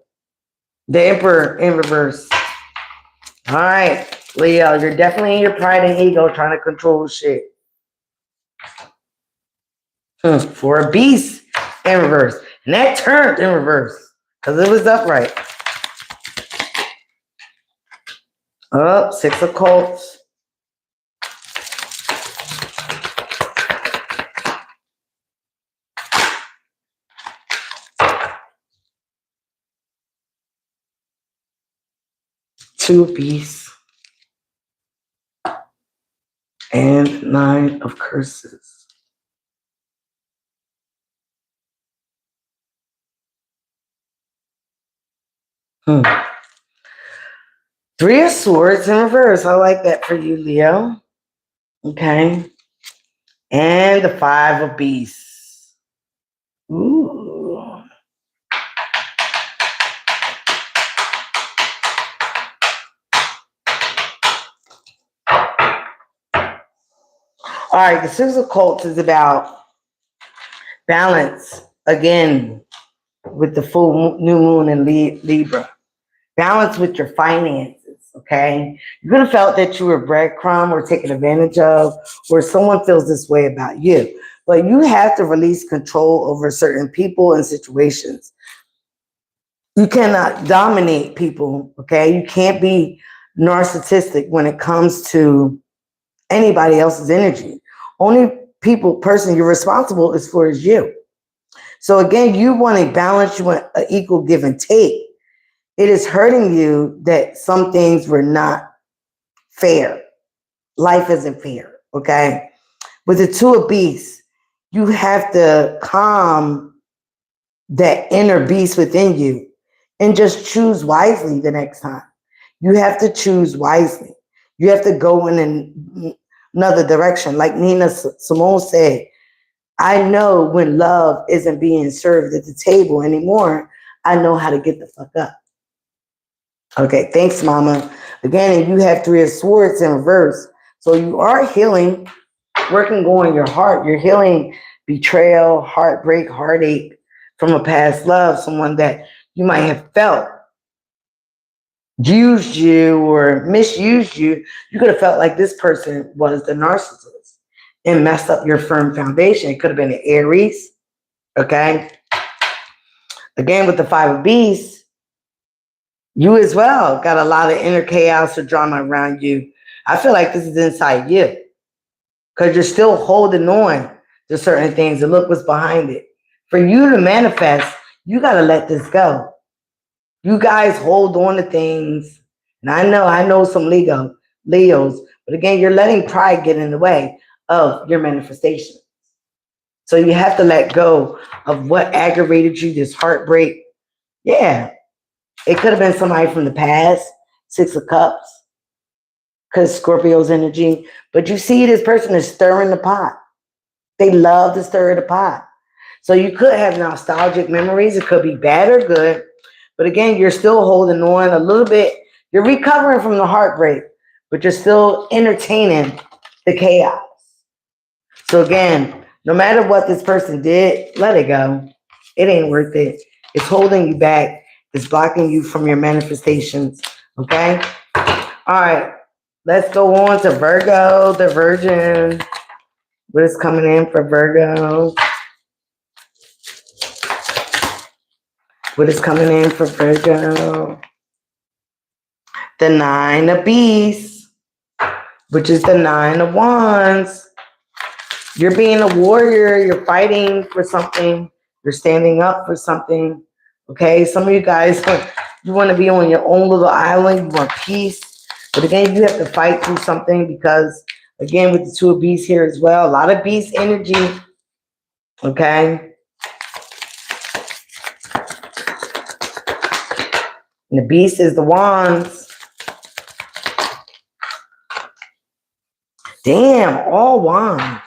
The Emperor in reverse. All right, Leo, you're definitely in your pride and ego trying to control shit. For a beast in reverse. And that turned in reverse because it was upright. Oh, 6 of Cups. Two of Beasts. And 9 of Curses. Three of Swords in reverse. I like that for you, Leo. Okay. And the 5 of Beasts. Ooh. All right, the 6 of Cups is about balance. Again, with the full new moon in Libra. Balance with your finances, okay? You could have felt that you were breadcrumb or taken advantage of, or someone feels this way about you. But you have to release control over certain people and situations. You cannot dominate people, okay? You can't be narcissistic when it comes to anybody else's energy. Only person you're responsible is for is you. So again, you want a balance, you want an equal give and take. It is hurting you that some things were not fair. Life isn't fair, okay? With the 2 of Beasts, you have to calm that inner beast within you and just choose wisely the next time. You have to choose wisely. You have to go in another direction. Like Nina Simone said, I know when love isn't being served at the table anymore, I know how to get the fuck up. Okay, thanks, Mama. Again, you have Three of Swords in reverse. So you are healing, working on your heart. You're healing betrayal, heartbreak, heartache from a past love, someone that you might have felt used you or misused you. You could have felt like this person was the narcissist and messed up your firm foundation. It could have been an Aries. Okay. Again, with the Five of Beasts, you as well got a lot of inner chaos or drama around you. I feel like this is inside you because you're still holding on to certain things and look what's behind it. For you to manifest, you got to let this go. You guys hold on to things. And I know some Leos, but again, you're letting pride get in the way of your manifestation. So you have to let go of what aggravated you, this heartbreak. Yeah, it could have been somebody from the past, Six of Cups, because Scorpio's energy. But you see, this person is stirring the pot. They love to stir the pot. So you could have nostalgic memories. It could be bad or good. But again, you're still holding on a little bit. You're recovering from the heartbreak, but you're still entertaining the chaos. So again, no matter what this person did, let it go. It ain't worth it. It's holding you back. It's blocking you from your manifestations. Okay? All right. Let's go on to Virgo, the Virgin. What is coming in for Virgo? What is coming in for Virgo? The Nine of Beasts, which is the Nine of Wands. You're being a warrior. You're fighting for something. You're standing up for something. Okay? Some of you guys, you want to be on your own little island. You want peace. But again, you have to fight through something because, again, with the Two of Beasts here as well, a lot of beast energy. Okay? And the beast is the wands. Damn, all wands.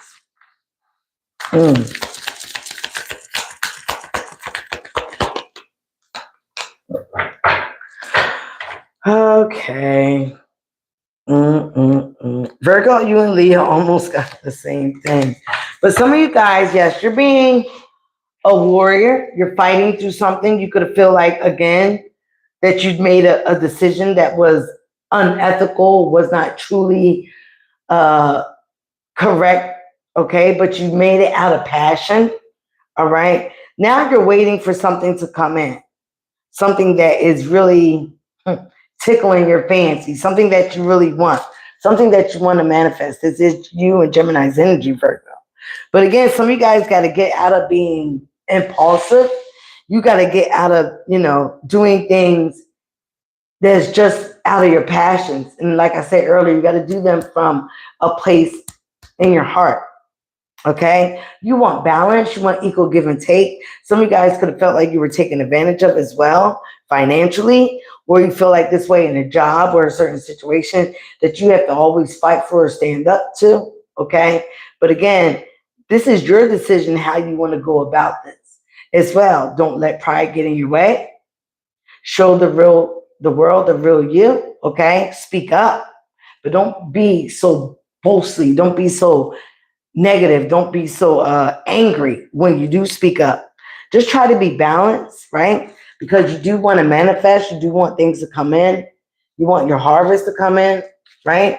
Okay. Virgo, you and Leo almost got the same thing. But some of you guys, yes, you're being a warrior. You're fighting through something. You could feel like, again, that you'd made a decision that was unethical, was not truly correct, okay? But you made it out of passion, all right? Now you're waiting for something to come in, something that is really tickling your fancy, something that you really want, something that you want to manifest. This is you and Gemini's energy, Virgo. But again, some of you guys got to get out of being impulsive. You got to get out of, doing things that's just out of your passions. And like I said earlier, you got to do them from a place in your heart. Okay? You want balance. You want equal give and take. Some of you guys could have felt like you were taken advantage of as well, financially, or you feel like this way in a job or a certain situation that you have to always fight for or stand up to. Okay? But again, this is your decision how you want to go about this as well. Don't let pride get in your way. Show the world the real you. Okay? Speak up. But don't be so boastful. Don't be so negative. Don't be so angry when you do speak up. Just try to be balanced, right? Because you do want to manifest. You do want things to come in. You want your harvest to come in, right?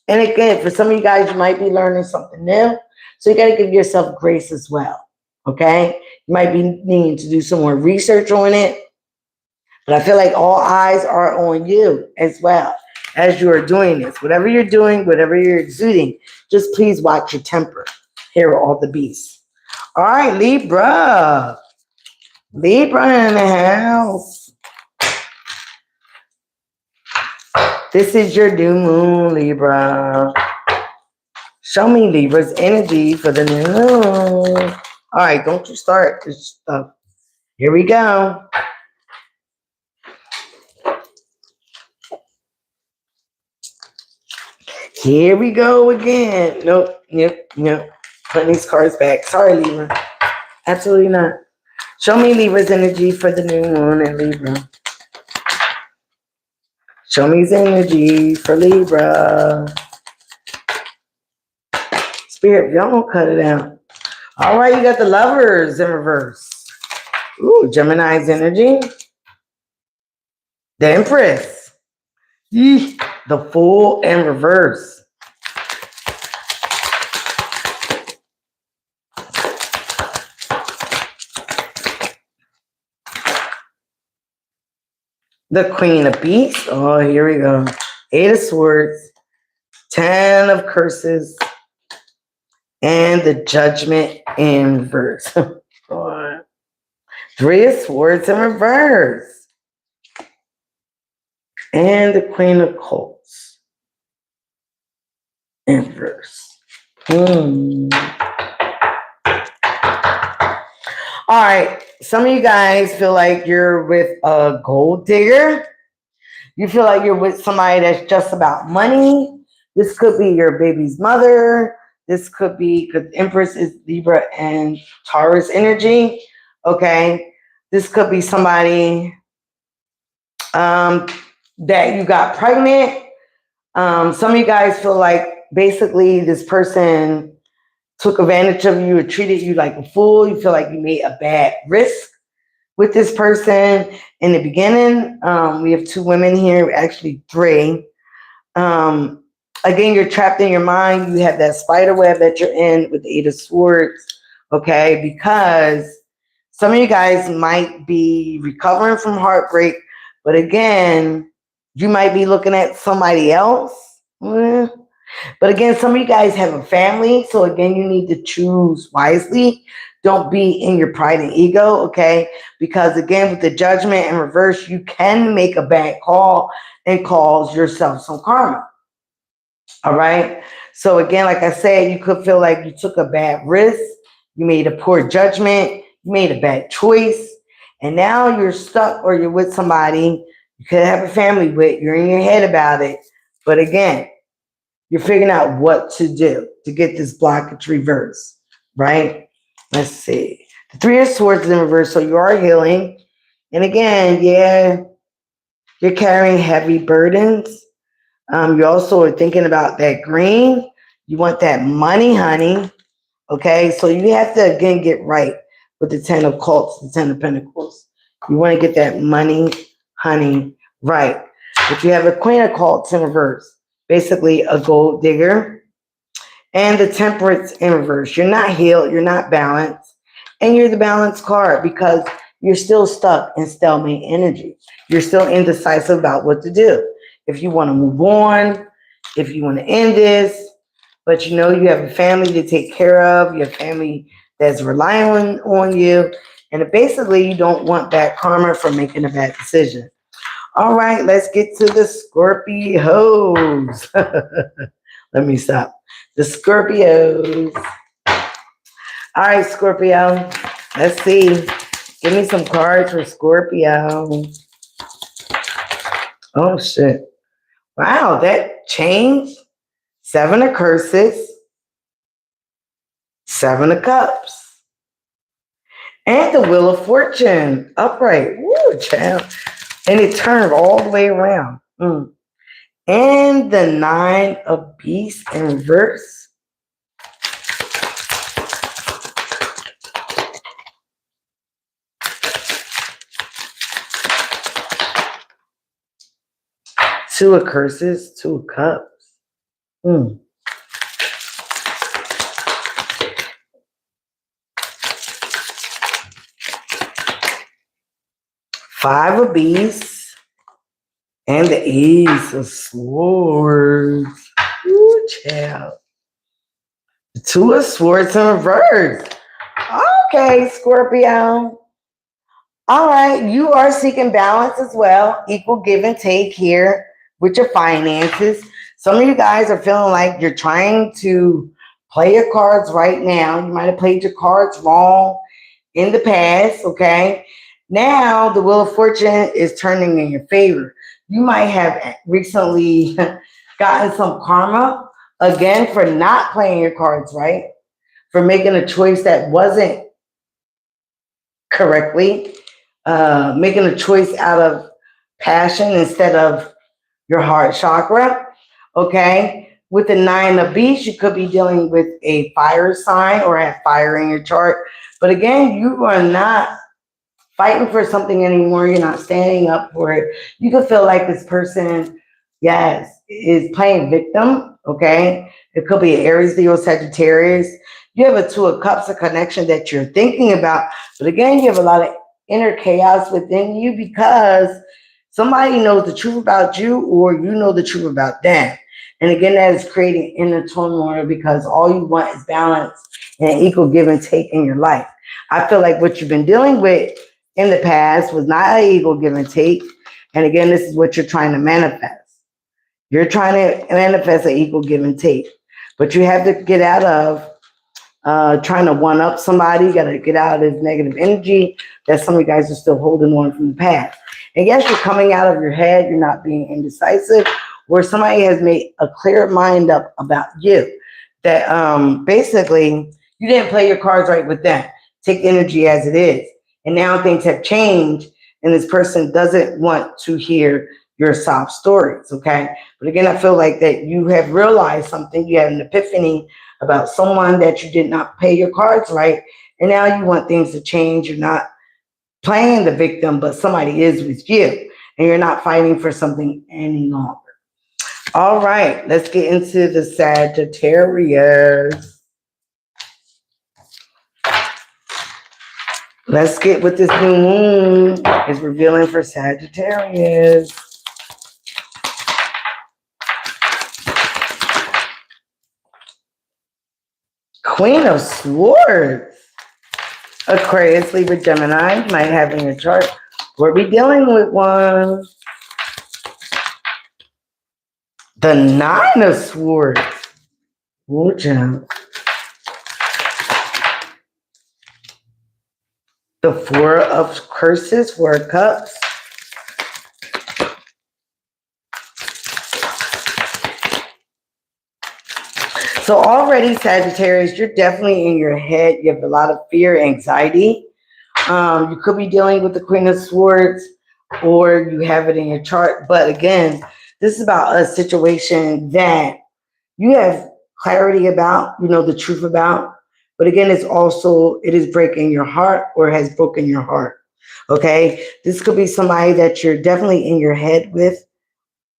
And again, for some of you guys, you might be learning something new. So you got to give yourself grace as well, okay? You might be needing to do some more research on it. But I feel like all eyes are on you as well as you are doing this. Whatever you're doing, whatever you're exuding, just please watch your temper. Here are all the beasts. All right, Libra. Libra in the house. This is your new moon, Libra. Show me Libra's energy for the new moon. All right, don't you start this stuff. Here we go. Here we go again. Nope, nope. Putting these cards back. Sorry, Libra. Absolutely not. Show me Libra's energy for the new moon in Libra. Show me his energy for Libra. Spirit, y'all don't cut it out. All right, you got the Lovers in reverse. Ooh, Gemini's energy. The Empress. Eesh, the Fool in reverse. The Queen of Beasts. Oh, here we go. 8 of Swords. 10 of Curses. And the Judgment in reverse. 3 of Swords in reverse. And the Queen of Cups in reverse. All right. Some of you guys feel like you're with a gold digger. You feel like you're with somebody that's just about money. This could be your baby's mother. This could be, because Empress is Libra and Taurus energy. Okay. This could be somebody that you got pregnant. Some of you guys feel like basically this person took advantage of you or treated you like a fool. You feel like you made a bad risk with this person in the beginning. We have 2 women here, actually 3. Again, you're trapped in your mind. You have that spider web that you're in with the 8 of Swords, okay? Because some of you guys might be recovering from heartbreak, but again, you might be looking at somebody else. But again, some of you guys have a family, so again, you need to choose wisely. Don't be in your pride and ego, okay? Because again, with the Judgment in reverse, you can make a bad call and cause yourself some karma. All right. So again, like I said, you could feel like you took a bad risk. You made a poor judgment. You made a bad choice. And now you're stuck or you're with somebody you could have a family with. You're in your head about it. But again, you're figuring out what to do to get this blockage reversed, right? Let's see. The 3 of Swords in reverse, so you are healing. And again, yeah, you're carrying heavy burdens. You also are thinking about that green. You want that money, honey. Okay, so you have to, again, get right with the 10 of Cups, the 10 of Pentacles. You want to get that money, honey, right. If you have a Queen of Cups in reverse, basically a gold digger, and the Temperance in reverse. You're not healed, you're not balanced, and you're the balanced card because you're still stuck in stalemate energy. You're still indecisive about what to do. If you want to move on, if you want to end this, but you know you have a family to take care of, your family that's relying on you, and basically you don't want bad karma for making a bad decision. All right, let's get to the Scorpios. Let me stop. The Scorpios. All right, Scorpio. Let's see. Give me some cards for Scorpio. Oh, shit. Wow, that changed. 7 of Curses. 7 of Cups. And the Wheel of Fortune. Upright. Woo, child. And it turned all the way around. And the 9 of Beasts in reverse. Two of Curses, 2 of Cups. 5 of Beasts. And the Ace of Swords. Ooh, child. The 2 of Swords in reverse. Okay, Scorpio. All right, you are seeking balance as well. Equal give and take here with your finances. Some of you guys are feeling like you're trying to play your cards right now. You might have played your cards wrong in the past, okay? Now the Wheel of Fortune is turning in your favor. You might have recently gotten some karma again for not playing your cards right, for making a choice that wasn't correctly, making a choice out of passion instead of your heart chakra. Okay. With the Nine of Beasts, you could be dealing with a fire sign or have fire in your chart. But again, you are not fighting for something anymore. You're not standing up for it. You could feel like this person, yes, is playing victim. Okay. It could be an Aries, Leo, Sagittarius. You have a Two of Cups, a connection that you're thinking about. But again, you have a lot of inner chaos within you because somebody knows the truth about you or you know the truth about them. And again, that is creating inner turmoil because all you want is balance and equal give and take in your life. I feel like what you've been dealing with in the past was not an equal give and take. And again, this is what you're trying to manifest. You're trying to manifest an equal give and take. But you have to get out of trying to one up somebody. You got to get out of this negative energy that some of you guys are still holding on from the past. And yes, you're coming out of your head. You're not being indecisive, where somebody has made a clear mind up about you. That basically you didn't play your cards right with them. Take energy as it is. And now things have changed, and this person doesn't want to hear your sob stories. Okay. But again, I feel like that you have realized something. You had an epiphany about someone that you did not pay your cards right. And now you want things to change. You're not playing the victim, but somebody is with you. And you're not fighting for something any longer. All right, let's get into the Sagittarius. Let's get what this new moon is revealing for Sagittarius. Queen of Swords. Aquarius, Libra, Gemini. You might have in your chart. We'll be dealing with one. The Nine of Swords. Ooh, child. The Four of Curses, Four of Cups. So already, Sagittarius, you're definitely in your head. You have a lot of fear, anxiety. You could be dealing with the Queen of Swords, or you have it in your chart. But again, this is about a situation that you have clarity about, you know, the truth about. But again, it is breaking your heart or has broken your heart. Okay. This could be somebody that you're definitely in your head with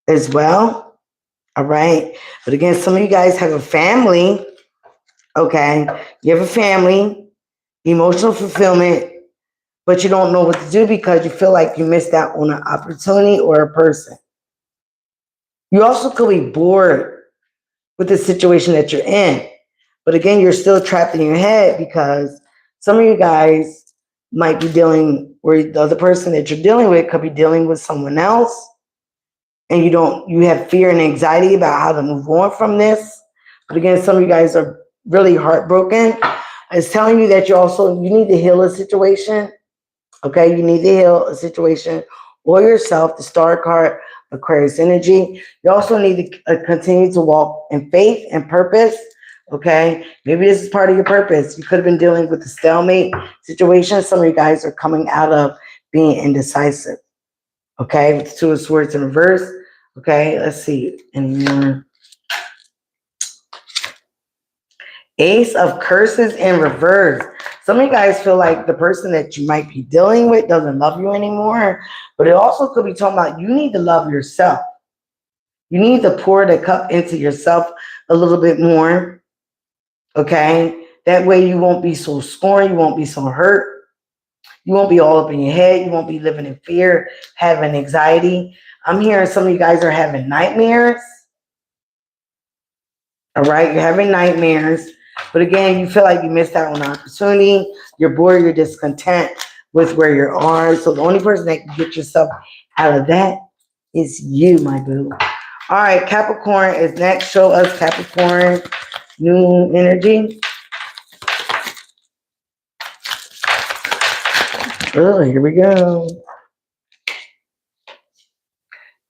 as well. All right. But again, some of you guys have a family. Okay. You have a family, emotional fulfillment, but you don't know what to do because you feel like you missed out on an opportunity or a person. You also could be bored with the situation that you're in. But again, you're still trapped in your head because some of you guys might be dealing, or the other person that you're dealing with could be dealing with someone else. And you have fear and anxiety about how to move on from this. But again, some of you guys are really heartbroken. It's telling you that you need to heal a situation. Okay, you need to heal a situation or yourself. The Star card, Aquarius energy. You also need to continue to walk in faith and purpose. Okay, maybe this is part of your purpose. You could have been dealing with the stalemate situation. Some of you guys are coming out of being indecisive. Okay, with the Two of Swords in reverse. Okay, let's see. Any more? Ace of Curses in reverse. Some of you guys feel like the person that you might be dealing with doesn't love you anymore. But it also could be talking about you need to love yourself. You need to pour the cup into yourself a little bit more. Okay? That way you won't be so scorned. You won't be so hurt. You won't be all up in your head. You won't be living in fear, having anxiety. I'm hearing some of you guys are having nightmares. All right? You're having nightmares. But again, you feel like you missed out on an opportunity. You're bored. You're discontent with where you are. So the only person that can get yourself out of that is you, my boo. All right, Capricorn is next. Show us Capricorn new energy. Oh, here we go.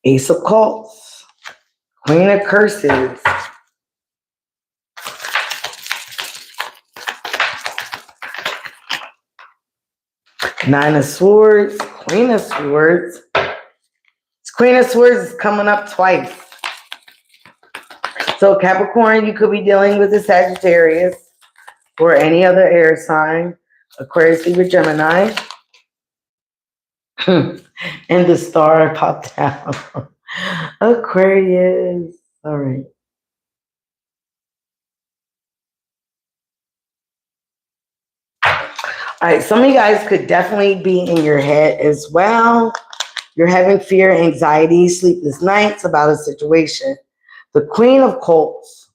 Ace of Cups, Queen of Curses, Nine of Swords, Queen of Swords. Queen of Swords is coming up twice. So Capricorn, you could be dealing with the Sagittarius or any other air sign. Aquarius, Libra, Gemini. And the star popped out. Aquarius. All right. All right. Some of you guys could definitely be in your head as well. You're having fear, anxiety, sleepless nights about a situation. The Queen of Cups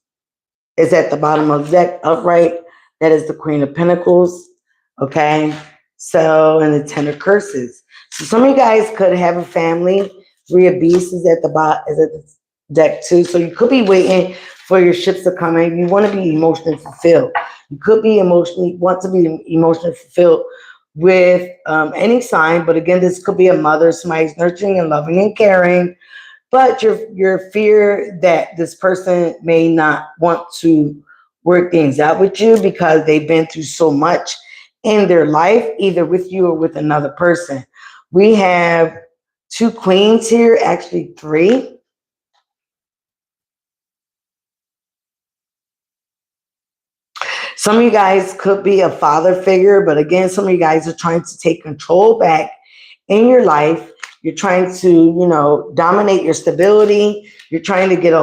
is at the bottom of the deck upright. That is the Queen of Pentacles. Okay. So, and the Ten of Curses. So some of you guys could have a family. Three of Beasts is at the bottom, is at the deck too. So you could be waiting for your ships to come in. You want to be emotionally fulfilled. You could be want to be emotionally fulfilled with any sign. But again, this could be a mother, somebody's nurturing and loving and caring. But your fear that this person may not want to work things out with you because they've been through so much in their life, either with you or with another person. We have two queens here, actually three. Some of you guys could be a father figure, but again, some of you guys are trying to take control back in your life. You're trying to, dominate your stability. You're trying to get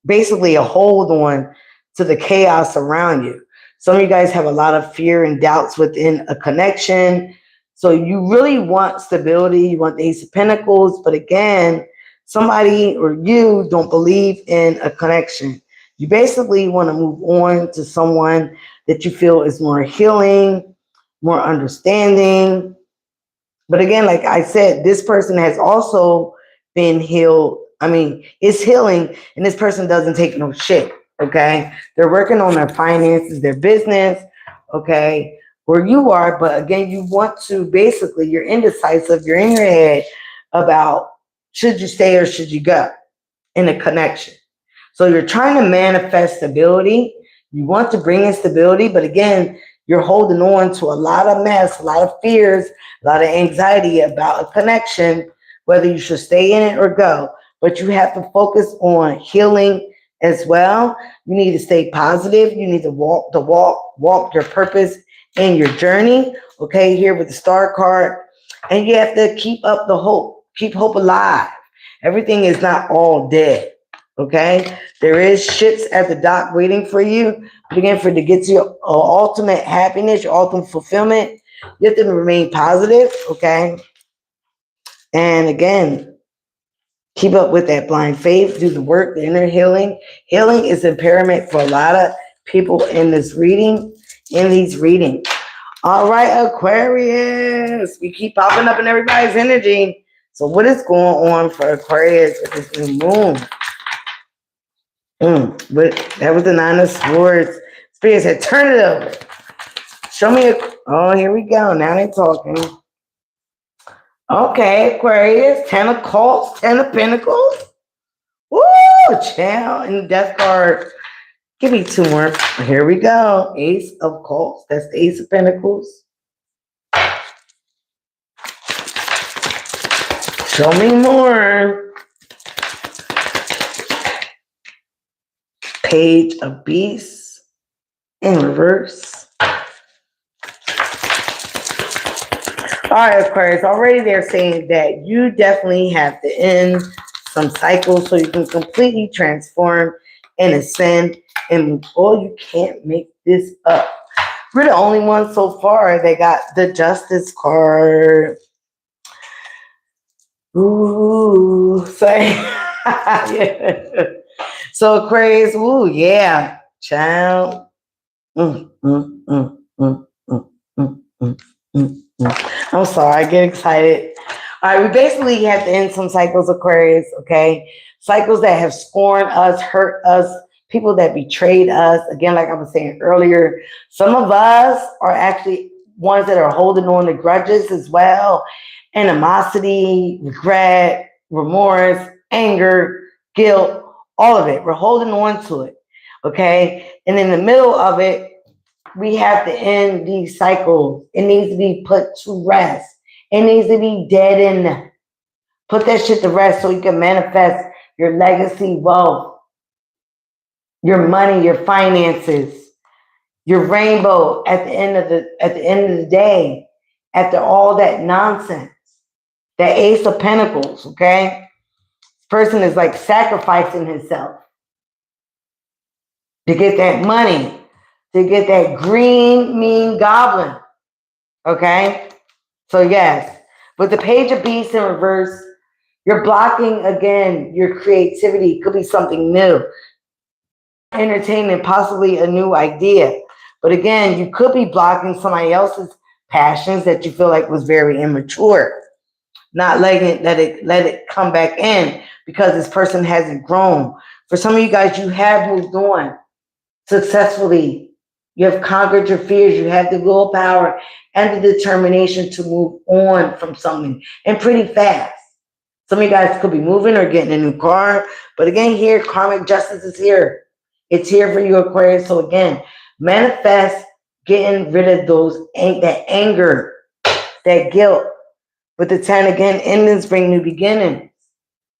basically a hold on to the chaos around you. Some of you guys have a lot of fear and doubts within a connection. So you really want stability. You want the Ace of Pentacles. But again, somebody or you don't believe in a connection. You basically want to move on to someone that you feel is more healing, more understanding. But again, like I said, this person has also been healed. I mean, it's healing, and this person doesn't take no shit. Okay. They're working on their finances, their business. Okay. Where you are. But again, you want to basically, you're indecisive. You're in your head about should you stay or should you go in a connection. So you're trying to manifest stability. You want to bring in stability, but again, you're holding on to a lot of mess, a lot of fears, a lot of anxiety about a connection, whether you should stay in it or go. But you have to focus on healing as well. You need to stay positive. You need to walk your purpose in your journey. Okay, here with the star card. And you have to keep up the hope. Keep hope alive. Everything is not all dead. Okay, there is ships at the dock waiting for you. But again, to get to your ultimate happiness, your ultimate fulfillment, you have to remain positive. Okay, and again, keep up with that blind faith. Do the work, the inner healing. Healing is imperative for a lot of people in this reading, in these readings. All right, Aquarius, we keep popping up in everybody's energy. So, what is going on for Aquarius with this new moon? But that was the Nine of Swords. Spirit said, turn it over. Show me oh, here we go. Now they're talking. Okay, Aquarius. 10 of Cups, 10 of Pentacles. Woo! Child and Death card. Give me two more. Here we go. Ace of Cups. That's the Ace of Pentacles. Show me more. Page of Beasts in reverse. All right, Aquarius, already they're saying that you definitely have to end some cycles so you can completely transform and ascend and move. Oh, you can't make this up. We're the only ones so far that got the Justice card. Ooh, sorry. Yeah. So Aquarius, ooh, yeah, child. I'm sorry, I get excited. All right, we basically have to end some cycles, Aquarius, okay? Cycles that have scorned us, hurt us, people that betrayed us. Again, like I was saying earlier, some of us are actually ones that are holding on to grudges as well, animosity, regret, remorse, anger, guilt, all of it. We're holding on to it. Okay. And in the middle of it, we have to end these cycles. It needs to be put to rest. It needs to be deadened. Put that shit to rest so you can manifest your legacy wealth, your money, your finances, your rainbow at the end of the day, after all that nonsense. That Ace of Pentacles, okay? This person is like sacrificing himself to get that money, to get that green mean goblin. Okay? So yes. With the Page of Beasts in reverse, you're blocking again your creativity. It could be something new. Entertaining possibly a new idea. But again, you could be blocking somebody else's passions that you feel like was very immature. Not letting it let it come back in because this person hasn't grown. For some of you guys, you have moved on successfully. You have conquered your fears. You have the willpower and the determination to move on from something, and pretty fast. Some of you guys could be moving or getting a new car. But again, here, karmic justice is here. It's here for you, Aquarius. So again, manifest getting rid of that anger, that guilt. With the 10, again, endings bring new beginnings,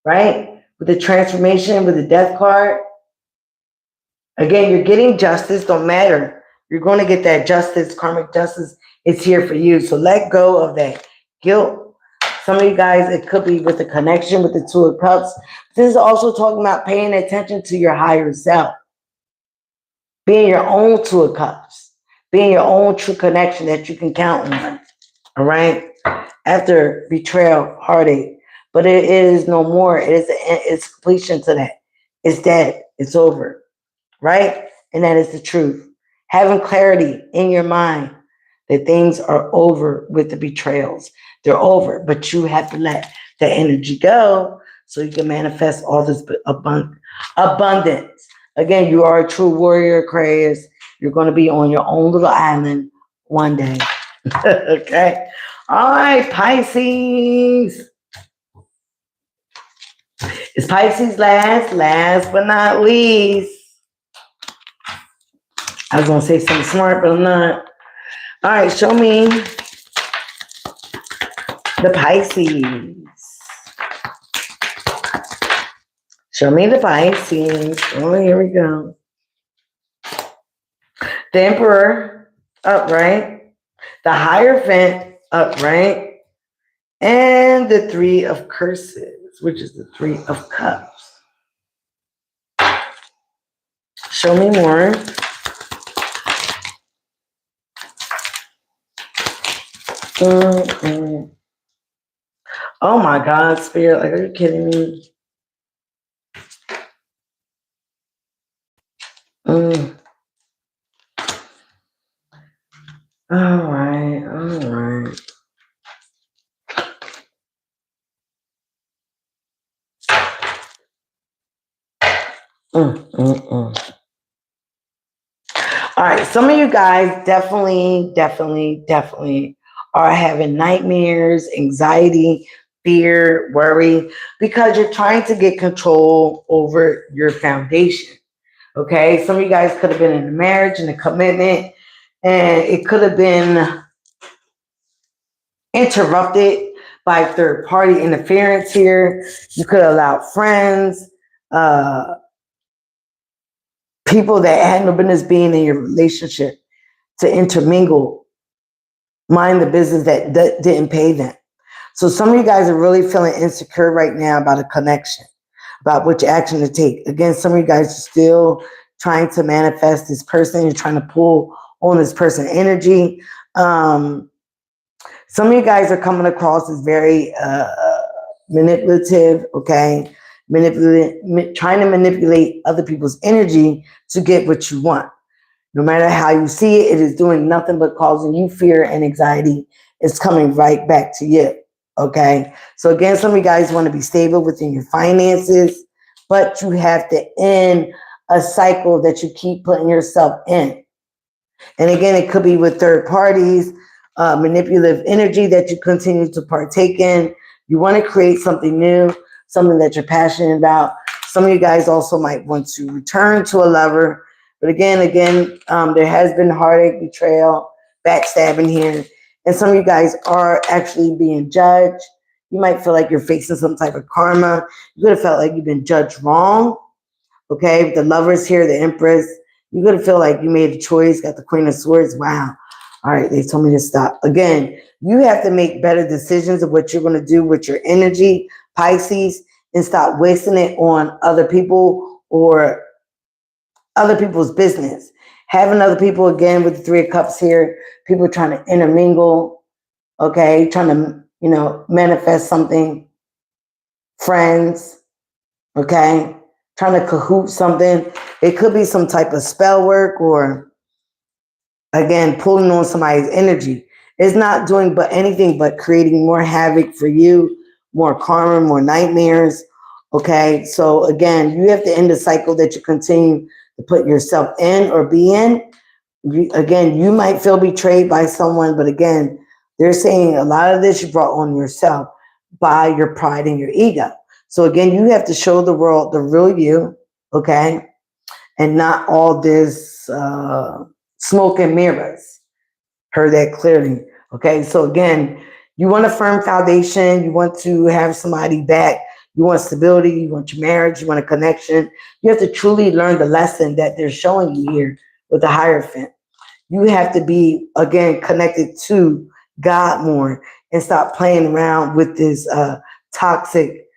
right? With the transformation, with the death card, again, you're getting justice, don't matter. You're going to get that justice, karmic justice. It's here for you. So let go of that guilt. Some of you guys, it could be with the connection with the Two of Cups. This is also talking about paying attention to your higher self. Being your own Two of Cups. Being your own true connection that you can count on. All right? After betrayal, heartache. But it is no more. It's completion to that. It's dead. It's over. Right? And that is the truth. Having clarity in your mind that things are over with the betrayals. They're over, but you have to let the energy go so you can manifest all this abundance. Again, you are a true warrior, Aquarius. You're going to be on your own little island one day. Okay? All right, Pisces. It's Pisces last but not least. I was going to say something smart, but I'm not. All right, show me the Pisces. Show me the Pisces. Oh, here we go. The Emperor, upright. The Hierophant, upright. And the Three of Curses, which is the Three of Cups. Show me more. Oh my God, Spirit, like, are you kidding me? All right. All right, some of you guys definitely are having nightmares, anxiety, fear, worry, because you're trying to get control over your foundation. Okay, some of you guys could have been in a marriage and a commitment, and it could have been interrupted by third party interference here. You could allow friends, people that had no business being in your relationship to intermingle, mind the business that didn't pay them. So some of you guys are really feeling insecure right now about a connection, about which action to take. Again, some of you guys are still trying to manifest this person. You're trying to pull on this person energy. Some of you guys are coming across as very manipulative, okay? Trying to manipulate other people's energy to get what you want. No matter how you see it, it is doing nothing but causing you fear and anxiety. It's coming right back to you, okay? So again, some of you guys want to be stable within your finances, but you have to end a cycle that you keep putting yourself in. And again, it could be with third parties, manipulative energy that you continue to partake in. You want to create something new, something that you're passionate about. Some of you guys also might want to return to a lover. But again, there has been heartache, betrayal, backstabbing here. And some of you guys are actually being judged. You might feel like you're facing some type of karma. You could have felt like you've been judged wrong. Okay, the lovers here, the Empress. You could have felt like you made a choice, got the Queen of Swords. Wow. All right, they told me to stop. Again, you have to make better decisions of what you're going to do with your energy, Pisces, and stop wasting it on other people or other people's business. Having other people, again, with the Three of Cups here, people trying to intermingle, okay, trying to, manifest something, friends, okay, trying to cahoot something. It could be some type of spell work or, again, pulling on somebody's energy. It's not doing but anything but creating more havoc for you, more karma, more nightmares. Okay, so again, you have to end the cycle that you continue to put yourself in or be in. Again, you might feel betrayed by someone, but again, they're saying a lot of this you brought on yourself by your pride and your ego. So again, you have to show the world the real you, okay, and not all this smoke and mirrors. Heard that clearly. Okay, so again, you want a firm foundation. You want to have somebody back. You want stability. You want your marriage. You want a connection. You have to truly learn the lesson that they're showing you here with the Hierophant. You have to be, again, connected to God more and stop playing around with this toxic,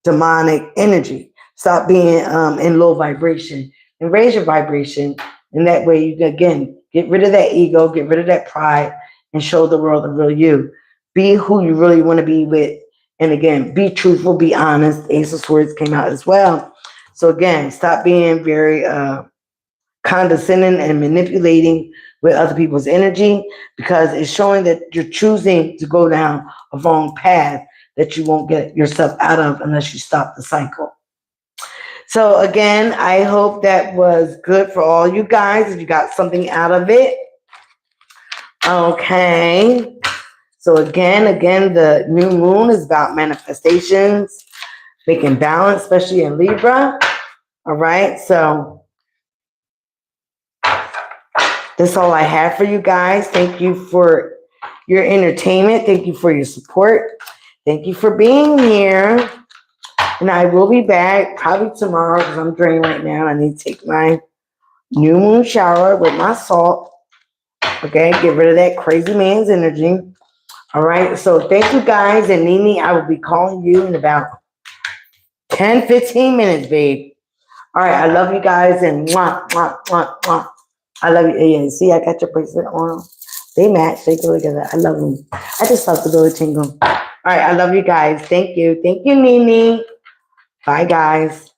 demonic energy. Stop being in low vibration and raise your vibration. And that way you can, again, get rid of that ego, get rid of that pride, and show the world the real you. Be who you really want to be with. And again, be truthful, be honest. Ace of Swords came out as well. So again, stop being very condescending and manipulating with other people's energy, because it's showing that you're choosing to go down a wrong path that you won't get yourself out of unless you stop the cycle. So again, I hope that was good for all you guys. If you got something out of it. Okay. So again, the new moon is about manifestations, making balance, especially in Libra. All right. So that's all I have for you guys. Thank you for your entertainment. Thank you for your support. Thank you for being here. And I will be back probably tomorrow because I'm drained right now. I need to take my new moon shower with my salt. Okay, get rid of that crazy man's energy. All right, so thank you guys. And Nini, I will be calling you in about 10, 15 minutes, babe. All right, I love you guys. And mwah, mwah, mwah, mwah. I love you. Yeah, see, I got your bracelet on. They match. They go together. I love them. I just love the little tingle. All right, I love you guys. Thank you. Thank you, Nini. Bye, guys.